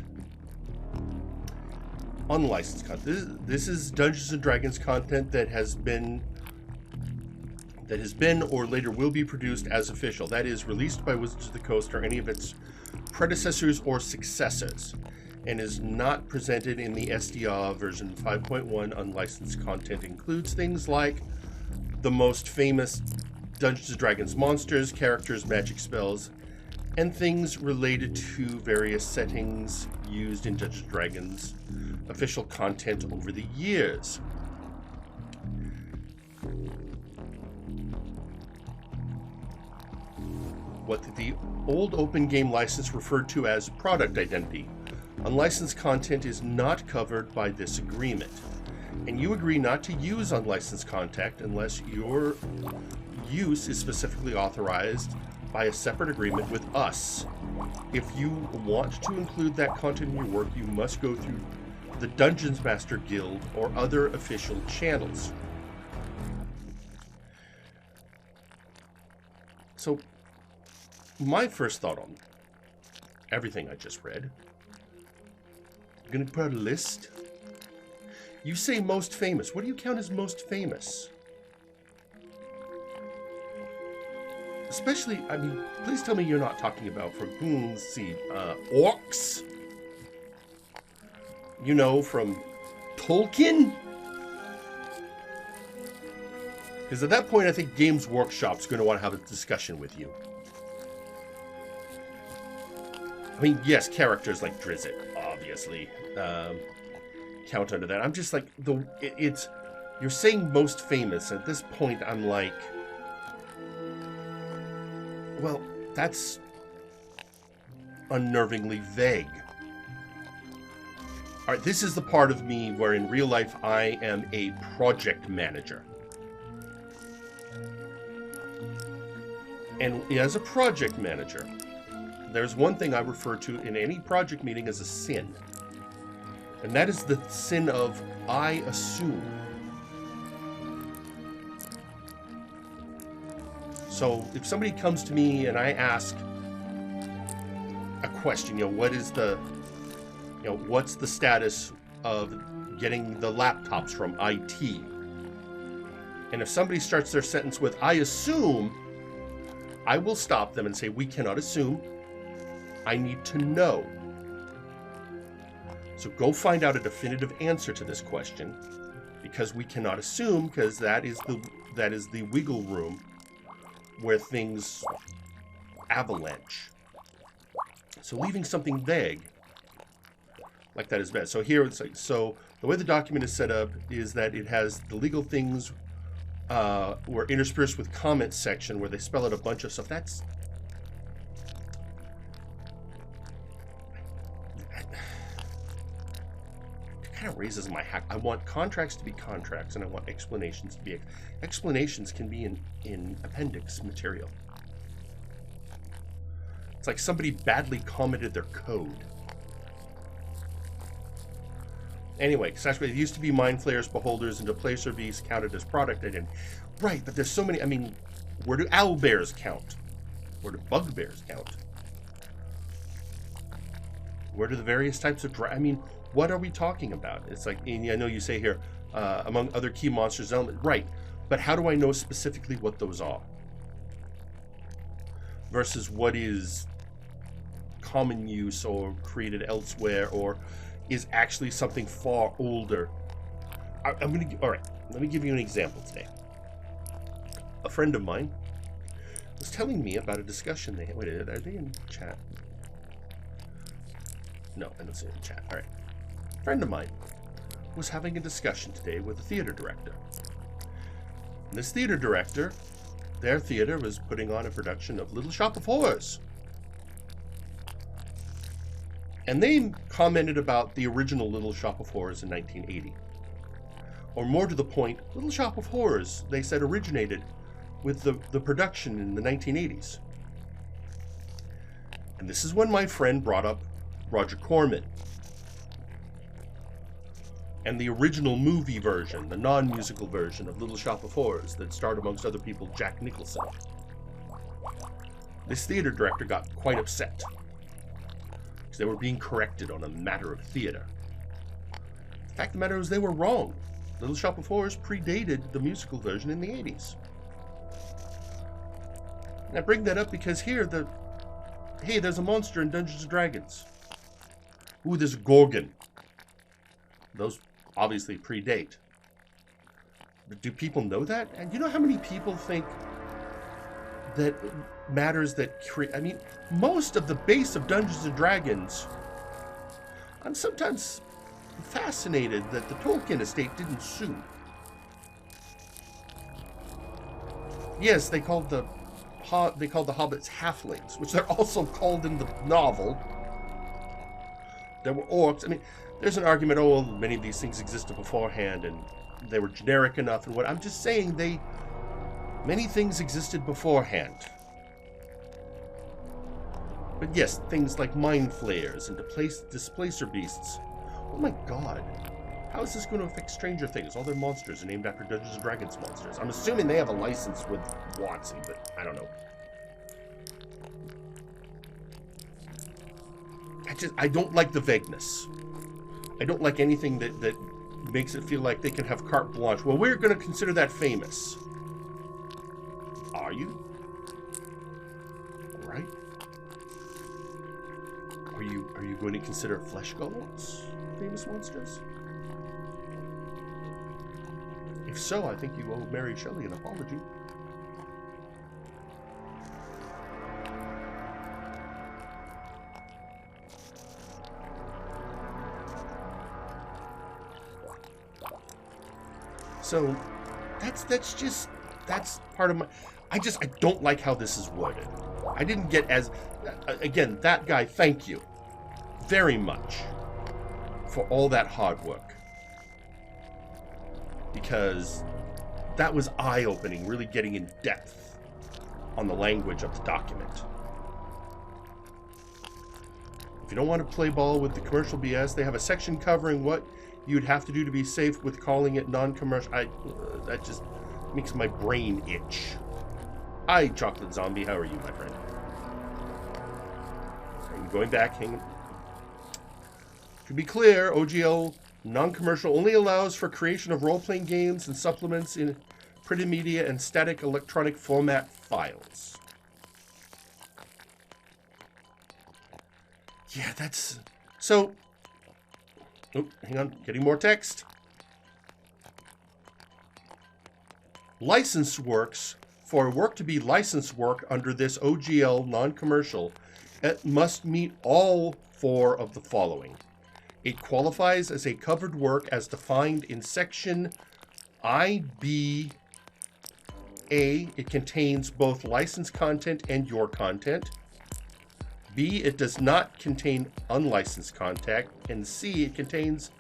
Unlicensed content. This is Dungeons & Dragons content that has been or later will be produced as official. That is released by Wizards of the Coast or any of its predecessors or successors, and is not presented in the SDR version 5.1. Unlicensed content includes things like the most famous Dungeons & Dragons monsters, characters, magic spells, and things related to various settings used in Dungeons & Dragons official content over the years. What the old open game license referred to as product identity. Unlicensed content is not covered by this agreement, and you agree not to use unlicensed content unless your use is specifically authorized by a separate agreement with us. If you want to include that content in your work, you must go through the Dungeons Master Guild or other official channels. So, my first thought on everything I just read, I'm going to put out a list. You say most famous. What do you count as most famous? Especially, I mean, please tell me you're not talking about from, let's see, orcs? You know, from Tolkien? Because at that point, I think Games Workshop's going to want to have a discussion with you. I mean, yes, characters like Drizzt, obviously, count under that. I'm just like, you're saying most famous. At this point, I'm like, well, that's unnervingly vague. All right, this is the part of me where in real life I am a project manager. And as a project manager, there's one thing I refer to in any project meeting as a sin. And that is the sin of I assume. So if somebody comes to me and I ask a question, what's the status of getting the laptops from IT? And if somebody starts their sentence with, I assume, I will stop them and say, we cannot assume. I need to know. So go find out a definitive answer to this question, because we cannot assume, because that is the wiggle room where things avalanche. So leaving something vague like that is bad. So here it's like, so the way the document is set up is that it has the legal things were interspersed with comments section where they spell out a bunch of stuff. That kind of raises my hack. I want contracts to be contracts, and I want explanations to be explanations can be in appendix material. It's like somebody badly commented their code. Anyway, it used to be mind flayers, beholders, and displacer beasts counted as product identity. Right, but there's so many. I mean, where do owlbears count? Where do bugbears count? Where do the various types of I mean, what are we talking about? It's like, and I know you say here, among other key monsters, right, but how do I know specifically what those are? Versus what is common use or created elsewhere, or is actually something far older. All right, let me give you an example today. A friend of mine was telling me about a discussion they had. Wait, are they in chat? No, I don't see it in chat. All right. A friend of mine was having a discussion today with a theater director. And this theater director, their theater was putting on a production of Little Shop of Horrors. And they commented about the original Little Shop of Horrors in 1980. Or more to the point, Little Shop of Horrors, they said, originated with the production in the 1980s. And this is when my friend brought up Roger Corman. And the original movie version, the non-musical version of Little Shop of Horrors that starred, amongst other people, Jack Nicholson. This theater director got quite upset, because they were being corrected on a matter of theater. The fact of the matter is they were wrong. Little Shop of Horrors predated the musical version in the 80s. And I bring that up because here, hey, there's a monster in Dungeons & Dragons. Ooh, there's a Gorgon. Those obviously predate. But do people know that? And you know how many people think that matters that create... I mean, most of the base of Dungeons & Dragons, I'm sometimes fascinated that the Tolkien estate didn't sue. Yes, they called the hobbits halflings, which they're also called in the novel. There were orcs. I mean, there's an argument, oh, well, many of these things existed beforehand and they were generic enough and what. I'm just saying many things existed beforehand. But yes, things like mind flayers and displacer beasts. Oh my god. How is this going to affect Stranger Things? All their monsters are named after Dungeons & Dragons monsters. I'm assuming they have a license with WotC, but I don't know. I don't like the vagueness. I don't like anything that makes it feel like they can have carte blanche. Well, we're going to consider that famous. Are you? Right? Are you going to consider flesh golems famous monsters? If so, I think you owe Mary Shelley an apology. So that's part of my... I don't like how this is worded. I didn't get as... Again, that guy, thank you very much for all that hard work. Because that was eye-opening, really getting in depth on the language of the document. If you don't want to play ball with the commercial BS, they have a section covering what you'd have to do to be safe with calling it non-commercial. That just makes my brain itch. Hi, Chocolate Zombie. How are you, my friend? I'm going back. Hang on. To be clear, OGL non-commercial only allows for creation of role-playing games and supplements in printed media and static electronic format files. Yeah, that's... So... Oh, hang on. Getting more text. License works. For work to be licensed work under this OGL non-commercial, it must meet all 4 of the following. It qualifies as a covered work as defined in section IB. It contains both licensed content and your content. B, it does not contain unlicensed content. And C, it contains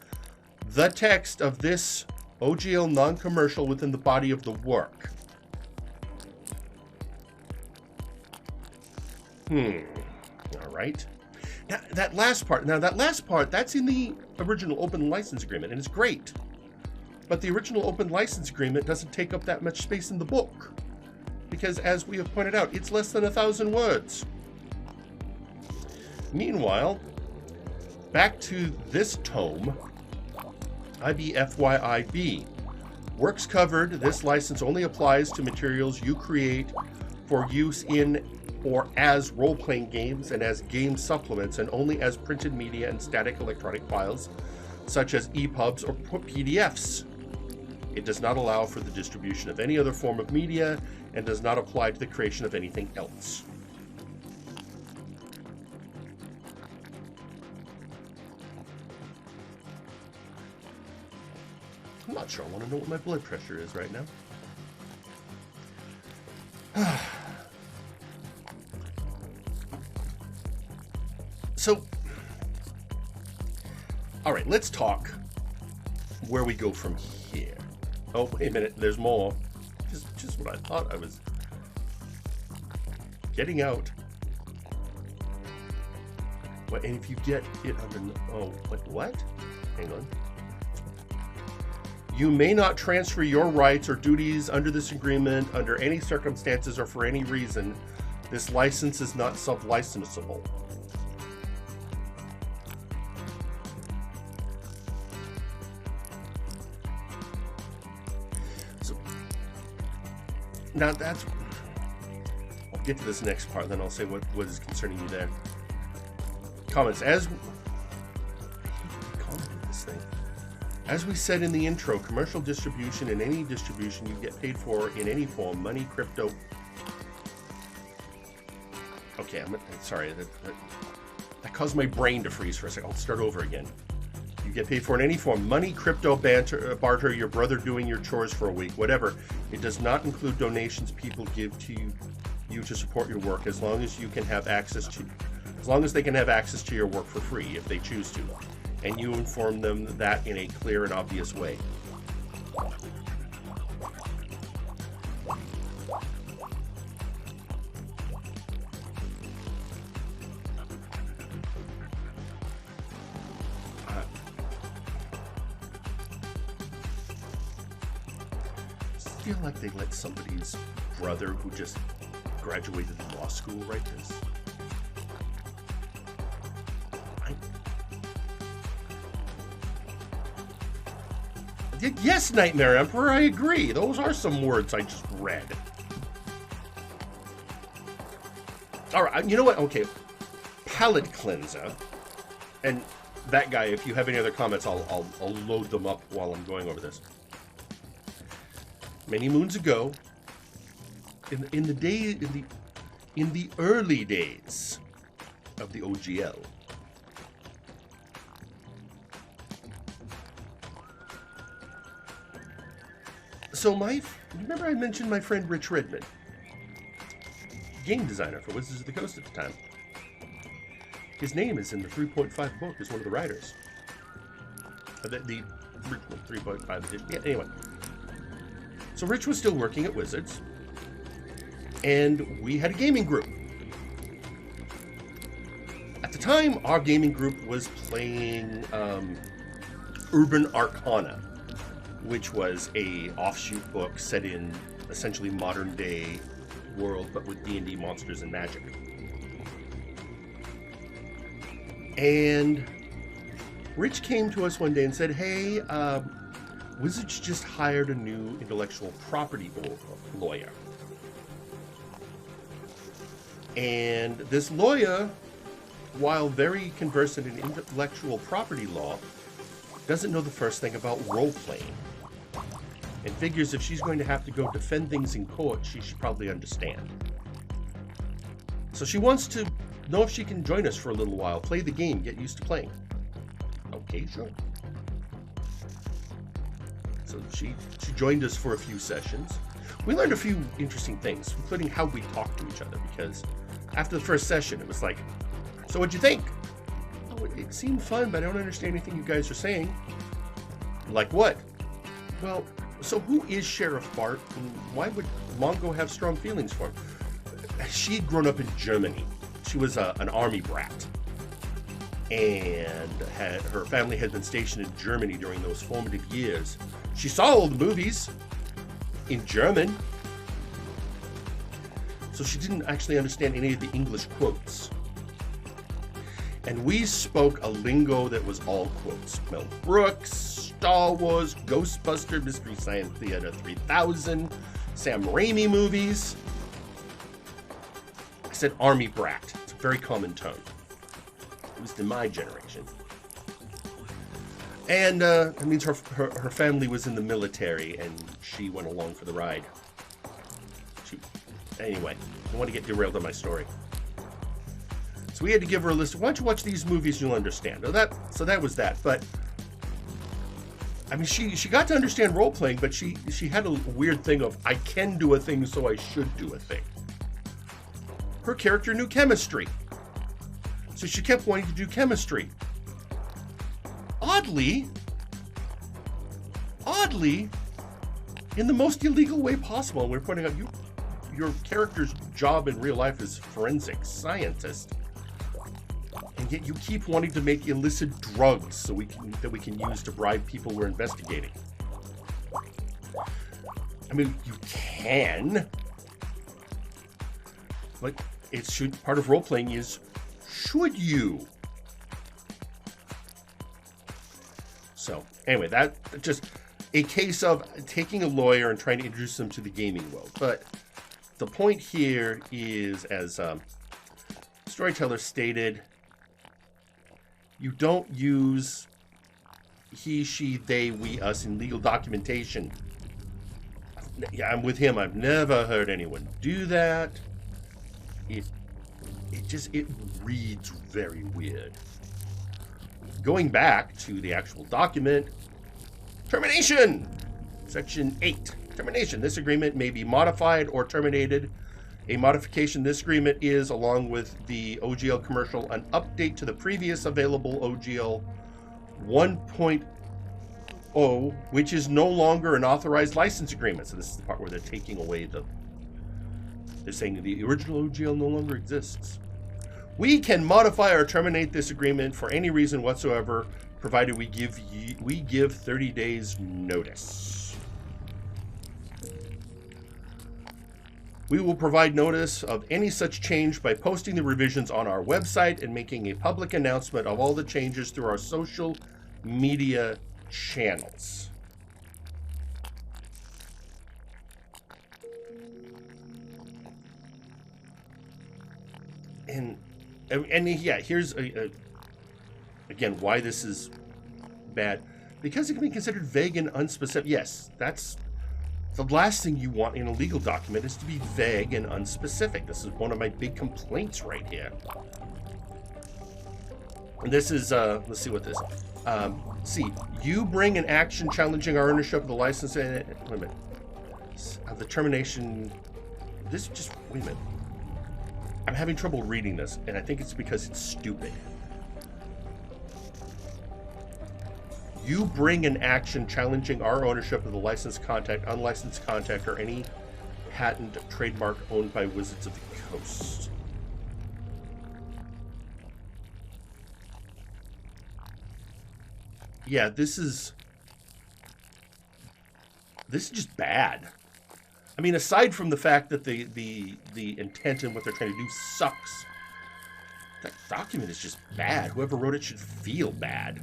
the text of this OGL non-commercial within the body of the work. All right. Now, that last part, that's in the original open license agreement, and it's great. But the original open license agreement doesn't take up that much space in the book. Because, as we have pointed out, it's less than 1,000 words. Meanwhile, back to this tome, IBFYIB. Works covered, this license only applies to materials you create for use in or as role-playing games and as game supplements, and only as printed media and static electronic files, such as EPUBs or PDFs. It does not allow for the distribution of any other form of media and does not apply to the creation of anything else. I'm not sure I want to know what my blood pressure is right now. So, all right, let's talk where we go from here. Oh, wait a minute, there's more. Just what I thought I was getting out. What, and if you get it under... Oh, what? Hang on. You may not transfer your rights or duties under this agreement under any circumstances or for any reason. This license is not sub-licensable. So, now that's... I'll get to this next part, then I'll say what is concerning you there. Comments. As we said in the intro, commercial distribution and any distribution you get paid for in any form, money, crypto. Okay, I'm sorry. That caused my brain to freeze for a second. I'll start over again. You get paid for in any form, money, crypto, barter, your brother doing your chores for a week, whatever. It does not include donations people give to you to support your work, as long as they can have access to your work for free if they choose to. And you inform them that in a clear and obvious way. I feel like they let somebody's brother who just graduated law school write this. Yes, Nightmare Emperor, I agree. Those are some words I just read. All right, you know what? Okay, palate cleanser. And that guy, if you have any other comments, I'll load them up while I'm going over this. Many moons ago, in the early days of the OGL, so remember I mentioned my friend Rich Redmond, game designer for Wizards of the Coast at the time. His name is in the 3.5 book as one of the writers. The 3.5 edition. Yeah, anyway. So Rich was still working at Wizards, and we had a gaming group. At the time, our gaming group was playing Urban Arcana, which was a offshoot book set in essentially modern day world, but with D&D monsters and magic. And Rich came to us one day and said, hey, Wizards just hired a new intellectual property lawyer. And this lawyer, while very conversant in intellectual property law, doesn't know the first thing about role-playing. And figures if she's going to have to go defend things in court, she should probably understand. So she wants to know if she can join us for a little while, play the game, get used to playing. Okay, sure. So she joined us for a few sessions. We learned a few interesting things, including how we talk to each other, because after the first session, it was like, so what'd you think? Oh, it seemed fun, but I don't understand anything you guys are saying. Like what? Well, so who is Sheriff Bart, and why would Mongo have strong feelings for him? She'd grown up in Germany. She was an army brat. And her family had been stationed in Germany during those formative years. She saw all the movies in German, so she didn't actually understand any of the English quotes. And we spoke a lingo that was all quotes. Mel Brooks, Star Wars, Ghostbuster, Mystery Science Theater 3000, Sam Raimi movies. I said army brat. It's a very common tone, at least in my generation. And that means her family was in the military, and she went along for the ride. Anyway, I don't want to get derailed on my story. So we had to give her a list of, why don't you watch these movies, you'll understand. So that was that. But, I mean, she got to understand role-playing, but she had a weird thing of, I can do a thing, so I should do a thing. Her character knew chemistry. So she kept wanting to do chemistry. Oddly, in the most illegal way possible. And we're pointing out, your character's job in real life is forensic scientist, and yet you keep wanting to make illicit drugs that we can use to bribe people we're investigating. I mean, you can, but part of role playing is, should you? So anyway, that just a case of taking a lawyer and trying to introduce them to the gaming world. But the point here is, as Storyteller stated, you don't use he, she, they, we, us in legal documentation. Yeah, I'm with him. I've never heard anyone do that. It reads very weird. Going back to the actual document, termination! Section 8. Termination. This agreement may be modified or terminated. A modification this agreement is, along with the OGL commercial, an update to the previous available OGL 1.0, which is no longer an authorized license agreement. So this is the part where they're taking away they're saying the original OGL no longer exists. We can modify or terminate this agreement for any reason whatsoever, provided we give 30 days notice. We will provide notice of any such change by posting the revisions on our website and making a public announcement of all the changes through our social media channels. And yeah, here's again why this is bad. Because it can be considered vague and unspecific. Yes, that's the last thing you want in a legal document, is to be vague and unspecific. This is one of my big complaints right here. And this is, let's see what this is. See, you bring an action challenging our ownership of the license and, wait a minute, of the termination. This just, wait a minute. I'm having trouble reading this, and I think it's because it's stupid. You bring an action challenging our ownership of the licensed contact, unlicensed contact, or any patent, trademark owned by Wizards of the Coast. Yeah, this is just bad. I mean, aside from the fact that the intent and what they're trying to do sucks, that document is just bad. Whoever wrote it should feel bad.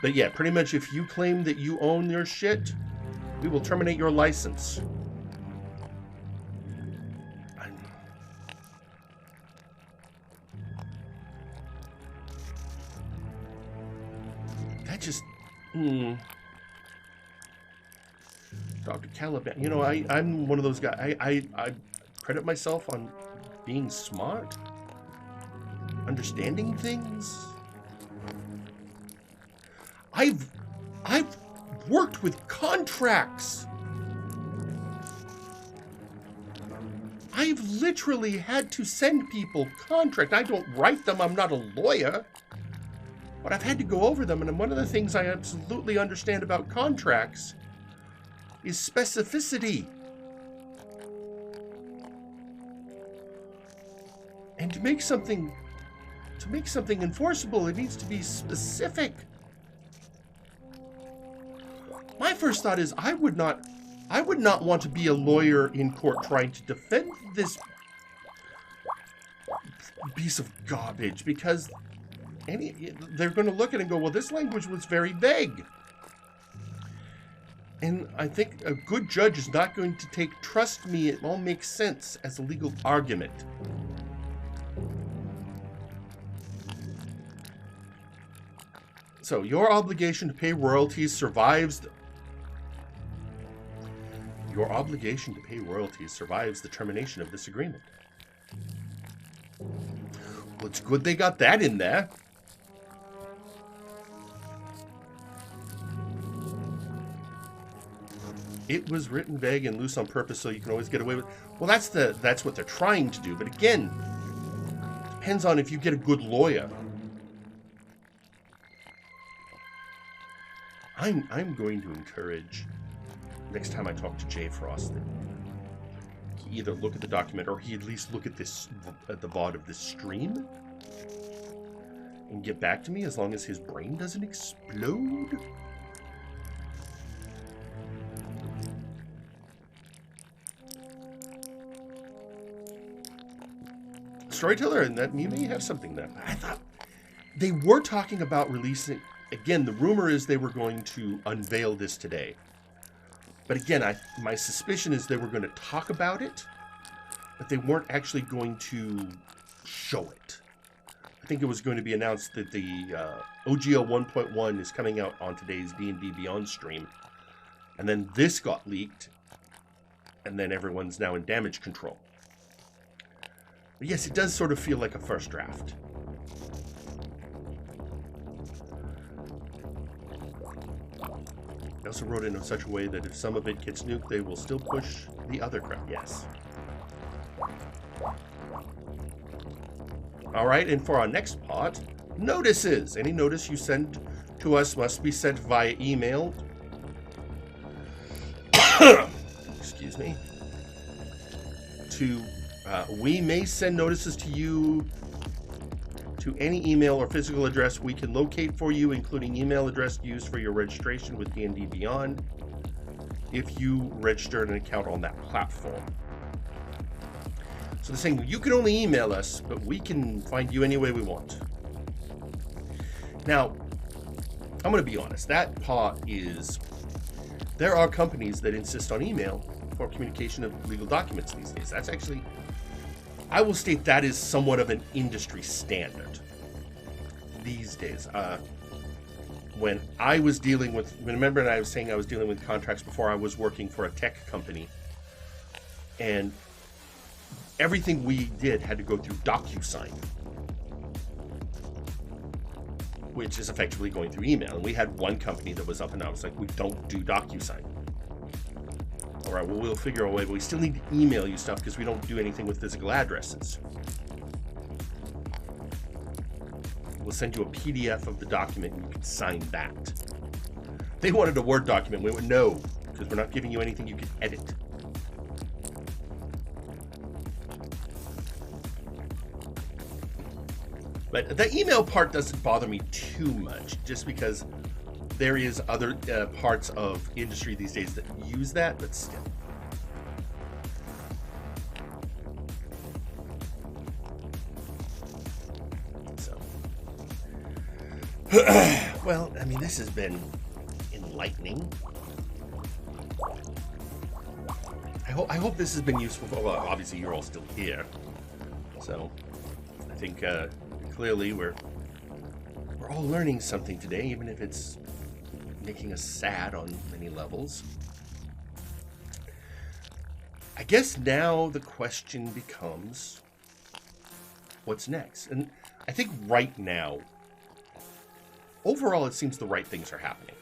But yeah, pretty much if you claim that you own your shit, we will terminate your license. That just... Dr. Caliban. You know, I'm one of those guys. I credit myself on being smart, understanding things. I've worked with contracts. I've literally had to send people contracts. I don't write them. I'm not a lawyer. But I've had to go over them. And one of the things I absolutely understand about contracts is specificity. And to make something enforceable, it needs to be specific. My first thought is I would not want to be a lawyer in court trying to defend this piece of garbage, because they're going to look at it and go, well, this language was very vague. And I think a good judge is not going to take, trust me, it all makes sense as a legal argument. So your obligation to pay royalties survives the termination of this agreement. Well, it's good they got that in there. It was written vague and loose on purpose so you can always get away with it. Well, that's what they're trying to do. But again, depends on if you get a good lawyer. I'm going to encourage, next time I talk to Jay Frost, that he either look at the document or he at least look at the VOD of this stream and get back to me, as long as his brain doesn't explode. Storyteller, and that you may have something there. I thought they were talking about releasing. Again, the rumor is they were going to unveil this today. But again, my suspicion is they were going to talk about it, but they weren't actually going to show it. I think it was going to be announced that the OGL 1.1 is coming out on today's D&D Beyond stream. And then this got leaked, and then everyone's now in damage control. But yes, it does sort of feel like a first draft. They also wrote it in such a way that if some of it gets nuked, they will still push the other crap. Yes. All right, and for our next part, notices. Any notice you send to us must be sent via email. Excuse me. We may send notices to you to any email or physical address we can locate for you, including email address used for your registration with D&D Beyond, if you register an account on that platform. So they're saying you can only email us, but we can find you any way we want. Now, I'm going to be honest. That part is, there are companies that insist on email for communication of legal documents these days. That's actually, I will state that is somewhat of an industry standard these days. When I was dealing with, remember I was saying I was dealing with contracts before, I was working for a tech company, and everything we did had to go through DocuSign, which is effectively going through email. And we had one company that was up and out. It's like, we don't do DocuSign. All right, well, we'll figure a way, but we still need to email you stuff because we don't do anything with physical addresses. We'll send you a PDF of the document and you can sign that. They wanted a Word document. We went, no, because we're not giving you anything you can edit. But the email part doesn't bother me too much, just because there is other parts of industry these days that use that, but still. So, well, I mean, this has been enlightening. I hope this has been useful. Well, obviously you're all still here, so I think clearly we're all learning something today, even if it's making us sad on many levels. I guess now the question becomes, what's next? And I think right now, overall, it seems the right things are happening.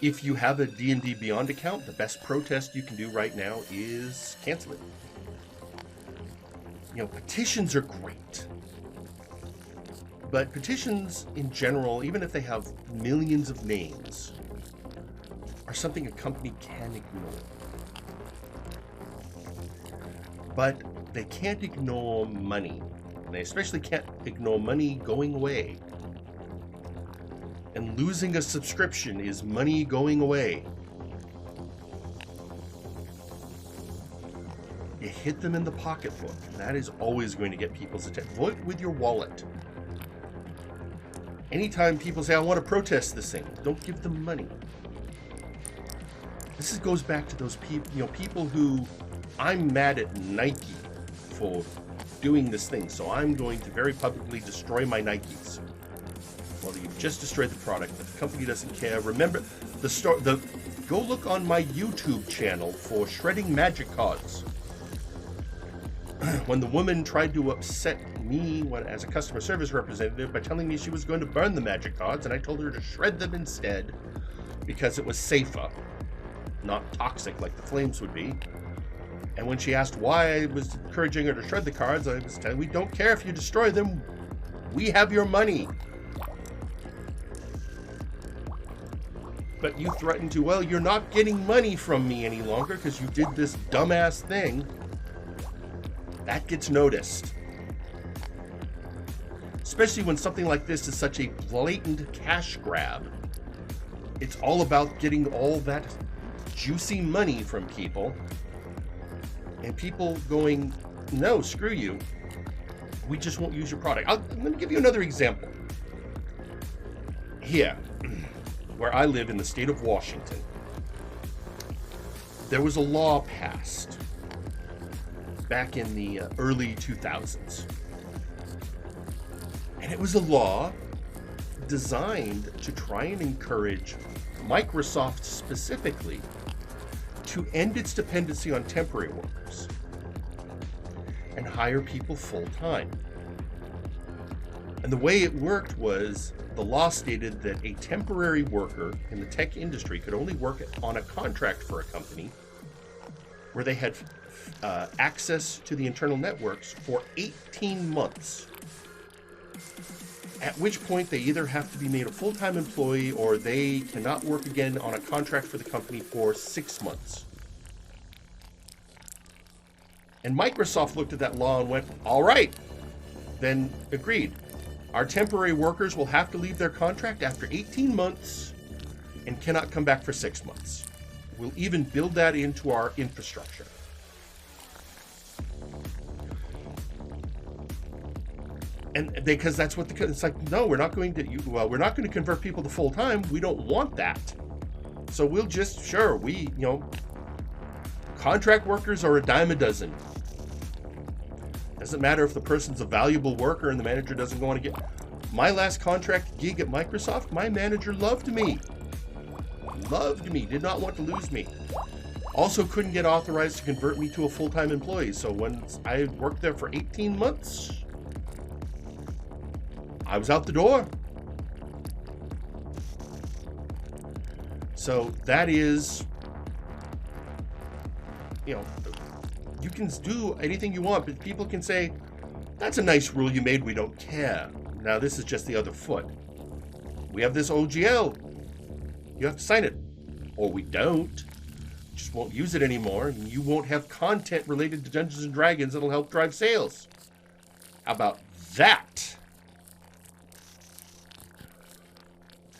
If you have a D&D Beyond account, the best protest you can do right now is cancel it. You know, petitions are great. But petitions in general, even if they have millions of names, are something a company can ignore. But they can't ignore money. And they especially can't ignore money going away. And losing a subscription is money going away. You hit them in the pocketbook. That is always going to get people's attention. Vote with your wallet. Anytime people say, I want to protest this thing, don't give them money. This goes back to those people, people who, I'm mad at Nike for doing this thing, so I'm going to very publicly destroy my Nikes. Well, you've just destroyed the product, but the company doesn't care. Remember, go look on my YouTube channel for shredding magic cards. When the woman tried to upset me as a customer service representative by telling me she was going to burn the magic cards, and I told her to shred them instead because it was safer, not toxic like the flames would be. And when she asked why I was encouraging her to shred the cards, I was telling her, we don't care if you destroy them. We have your money. But you threatened to, well, you're not getting money from me any longer because you did this dumbass thing. That gets noticed. Especially when something like this is such a blatant cash grab. It's all about getting all that juicy money from people. And people going, no, screw you. We just won't use your product. Let me give you another example. Here, where I live in the state of Washington, there was a law passed back in the early 2000s. And it was a law designed to try and encourage Microsoft specifically to end its dependency on temporary workers and hire people full-time. And the way it worked was the law stated that a temporary worker in the tech industry could only work on a contract for a company where they had access to the internal networks for 18 months. At which point they either have to be made a full-time employee or they cannot work again on a contract for the company for 6 months. And Microsoft looked at that law and went, all right, then agreed. Our temporary workers will have to leave their contract after 18 months and cannot come back for 6 months. We'll even build that into our infrastructure. And because that's what it's like, no, we're not going to, we're not going to convert people to full time. We don't want that. So we'll just, contract workers are a dime a dozen. Doesn't matter if the person's a valuable worker and the manager doesn't want to get. My last contract gig at Microsoft, my manager loved me. Did not want to lose me. Also couldn't get authorized to convert me to a full-time employee. So when I worked there for 18 months, I was out the door. So that is, you can do anything you want, but people can say, that's a nice rule you made, we don't care. Now this is just the other foot. We have this OGL. You have to sign it. Or we don't. Just won't use it anymore, and you won't have content related to Dungeons & Dragons that'll help drive sales. How about that.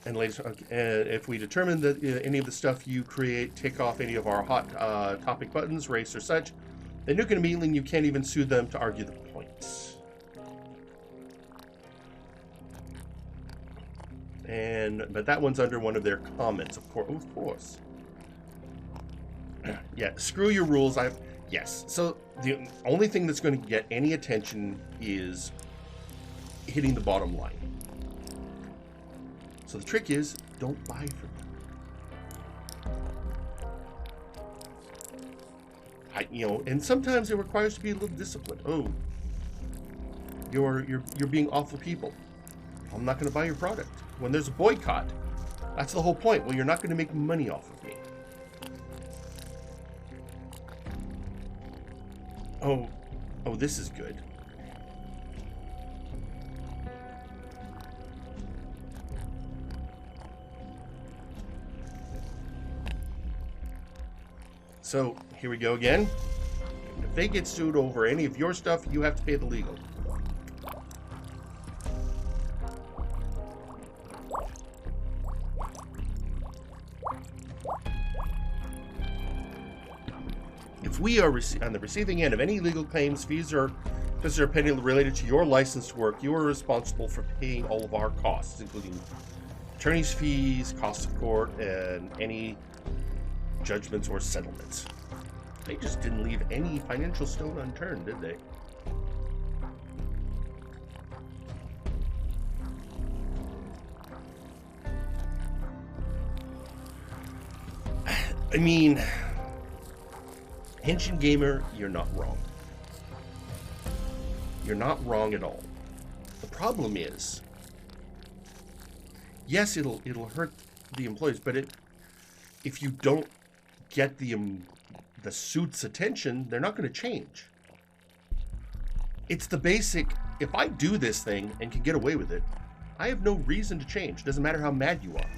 And ladies, if we determine that any of the stuff you create take off any of our hot topic buttons, race or such, then you can immediately, you can't even sue them to argue the points. But that one's under one of their comments, of course. Yeah, screw your rules. Yes. So the only thing that's going to get any attention is hitting the bottom line. So the trick is, don't buy from them. And sometimes it requires to be a little disciplined. Oh, you're being awful people. I'm not going to buy your product. When there's a boycott, that's the whole point. Well, you're not going to make money off of me. Oh, this is good. So, here we go again. If they get sued over any of your stuff, you have to pay the legal. If we are on the receiving end of any legal claims, fees or pending related to your licensed work, you are responsible for paying all of our costs, including attorney's fees, costs of court, and any judgments or settlements. They just didn't leave any financial stone unturned, did they? I mean, Henshin Gamer, you're not wrong. You're not wrong at all. The problem is, yes, it'll hurt the employees, but if you don't get the suit's attention, they're not going to change. It's the basic, if I do this thing and can get away with it, I have no reason to change. Doesn't matter how mad you are.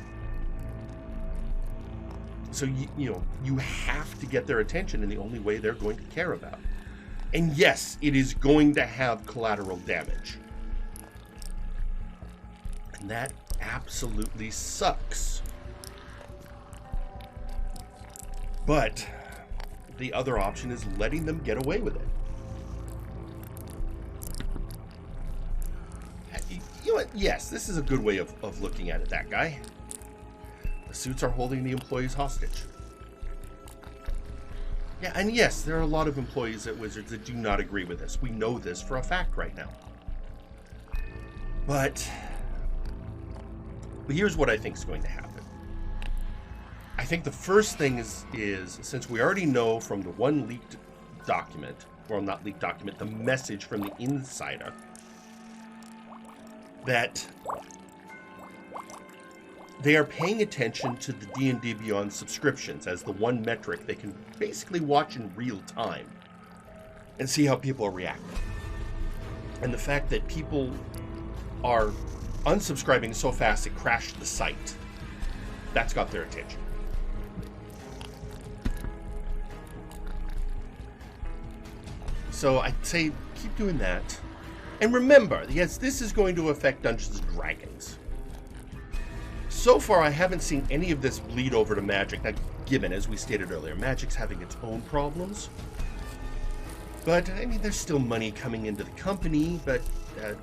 So, you have to get their attention in the only way they're going to care about. And yes, it is going to have collateral damage. And that absolutely sucks. But the other option is letting them get away with it. You know what? Yes, this is a good way of looking at it, that guy. The suits are holding the employees hostage. Yeah, and yes, there are a lot of employees at Wizards that do not agree with this. We know this for a fact right now. But here's what I think is going to happen. I think the first thing is since we already know from the one leaked document, or not leaked document, the message from the insider, that they are paying attention to the D&D Beyond subscriptions as the one metric they can basically watch in real time and see how people are reacting. And the fact that people are unsubscribing so fast it crashed the site, that's got their attention. So I'd say keep doing that. And remember, yes, this is going to affect Dungeons & Dragons. So far, I haven't seen any of this bleed over to Magic. Now, given, as we stated earlier, Magic's having its own problems. But, I mean, there's still money coming into the company, but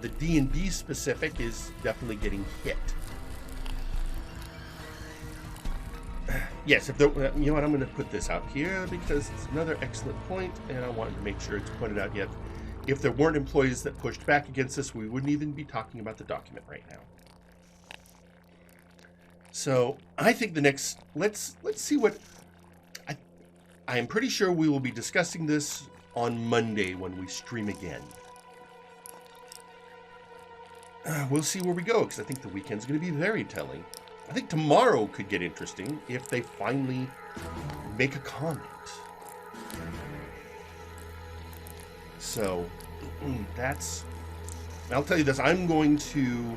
the D&D specific is definitely getting hit. Yes, you know what, I'm going to put this out here because it's another excellent point, and I wanted to make sure it's pointed out yet. If there weren't employees that pushed back against this, we wouldn't even be talking about the document right now. So I think the next, let's see what, I am pretty sure we will be discussing this on Monday when we stream again. We'll see where we go, because I think the weekend's going to be very telling. I think tomorrow could get interesting if they finally make a comment. So that's, I'll tell you this, I'm going to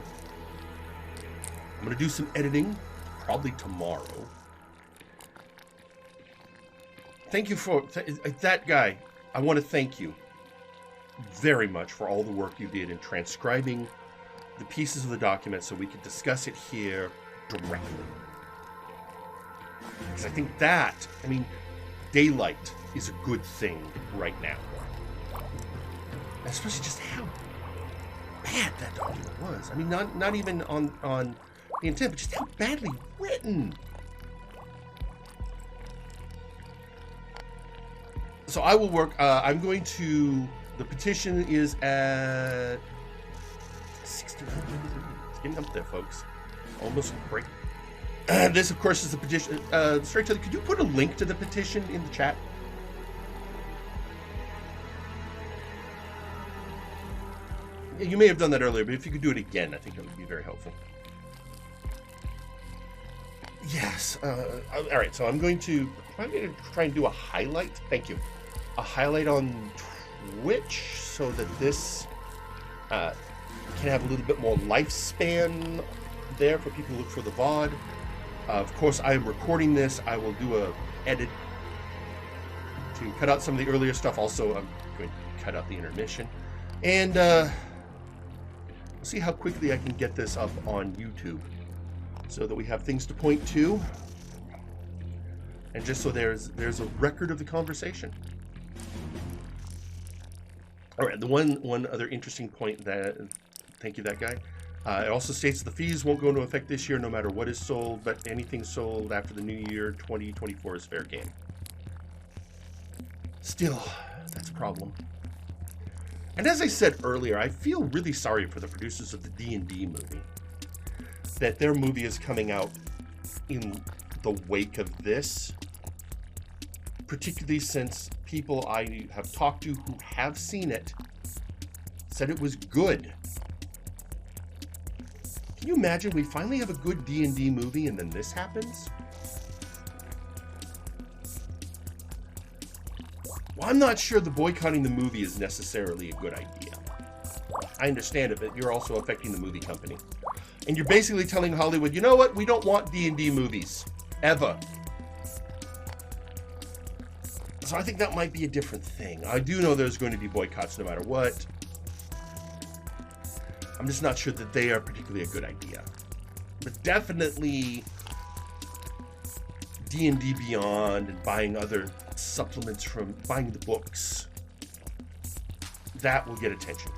do some editing, probably tomorrow. Thank you for, that guy, I want to thank you. very much for all the work you did in transcribing the pieces of the document so we could discuss it here directly. Because I think that, I mean, daylight is a good thing right now. Especially just how bad that document was. I mean, not even on the intent, but just how badly written. So I will work, I'm going to, the petition is at 60. It's getting up there, folks. Almost break. This, of course, is the petition. Straight to the, could you put a link to the petition in the chat? You may have done that earlier, but if you could do it again, I think it would be very helpful. Yes. All right, so I'm going to try and do a highlight. Thank you. A highlight on Twitch so that this can have a little bit more lifespan there for people who look for the VOD. Of course, I am recording this. I will do a edit to cut out some of the earlier stuff. Also, I'm going to cut out the intermission. And see how quickly I can get this up on YouTube so that we have things to point to. And just so there's a record of the conversation. All right, the one other interesting point that, thank you, that guy. It also states the fees won't go into effect this year no matter what is sold, but anything sold after the new year 2024 is fair game. Still, that's a problem. And as I said earlier, I feel really sorry for the producers of the D&D movie. That their movie is coming out in the wake of this. Particularly since people I have talked to who have seen it said it was good. Can you imagine we finally have a good D&D movie and then this happens? Well, I'm not sure the boycotting the movie is necessarily a good idea. I understand it, but you're also affecting the movie company. And you're basically telling Hollywood, you know what? We don't want D&D movies. Ever. So I think that might be a different thing. I do know there's going to be boycotts no matter what. I'm just not sure that they are particularly a good idea. But definitely D&D Beyond and buying other supplements from buying the books, that will get attention.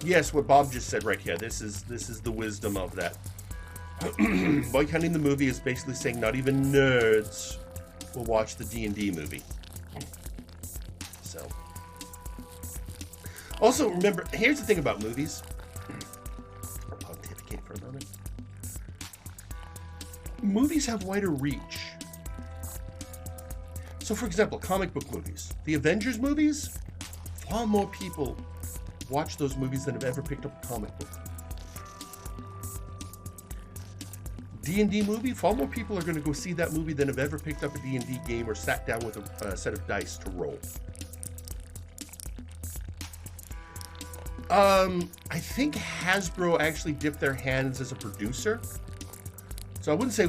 Yes, what Bob just said right here. This is the wisdom of that. Boycotting the movie is basically saying not even nerds will watch the D&D movie. So, also remember, here's the thing about movies. I'll pontificate for a moment. Movies have wider reach. So, for example, comic book movies. The Avengers movies, far more people watch those movies than have ever picked up a comic book. D&D movie, far more people are going to go see that movie than have ever picked up a D&D game or sat down with a set of dice to roll. I think Hasbro actually dipped their hands as a producer. So I wouldn't say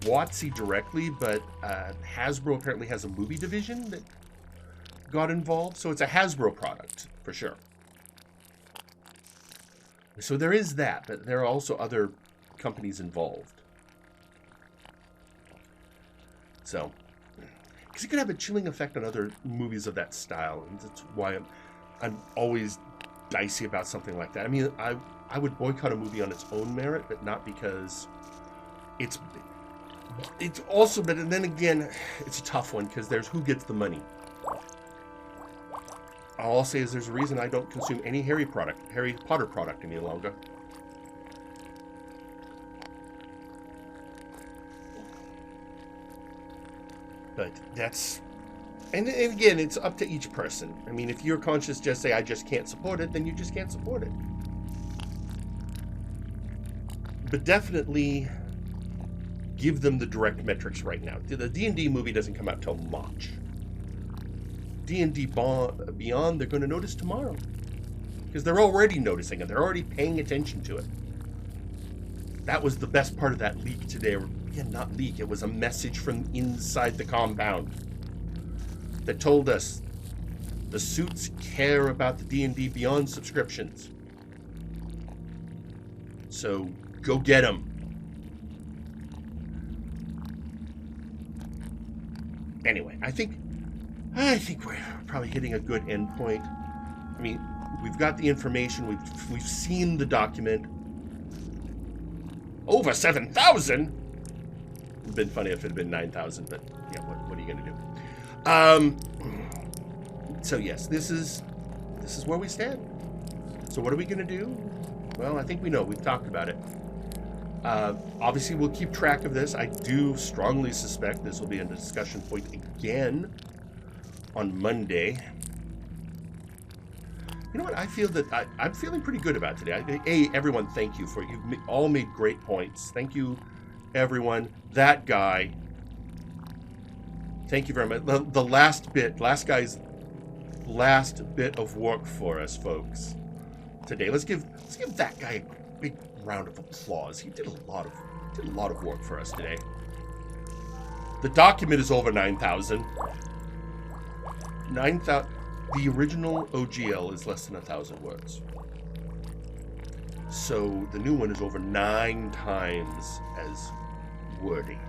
WotC directly, but Hasbro apparently has a movie division that got involved. So it's a Hasbro product, for sure. So there is that, but there are also other companies involved. So, because it could have a chilling effect on other movies of that style, and that's why I'm always dicey about something like that. I mean, I would boycott a movie on its own merit, but not because it's also, but then again, it's a tough one because there's who gets the money. All I'll say is there's a reason I don't consume any Harry Potter product any longer. But that's, and again, it's up to each person. I mean, if you're conscious, just say, I just can't support it, then you just can't support it. But definitely give them the direct metrics right now. The D&D movie doesn't come out till March. D&D Beyond, they're going to notice tomorrow. Because they're already noticing it. They're already paying attention to it. That was the best part of that leak today. Again, not leak. It was a message from inside the compound. that told us the suits care about the D&D Beyond subscriptions. So go get them. Anyway, I think we're probably hitting a good endpoint. I mean, we've got the information. We've seen the document. Over 7,000. It'd have been funny if it had been 9,000, but yeah, what are you gonna do? So yes, this is where we stand. So what are we gonna do? Well, I think we know. We've talked about it. Obviously, we'll keep track of this. I do strongly suspect this will be a discussion point again on Monday. You know what? I feel that I'm feeling pretty good about today. Everyone, thank you for you all made great points. Thank you, everyone. That guy. Thank you very much. The last guy's last bit of work for us, folks. Today, let's give that guy a big round of applause. He did a lot of work for us today. The document is over 9,000. 9,000. The original OGL is less than 1,000 words. So the new one is over 9 times as wordy.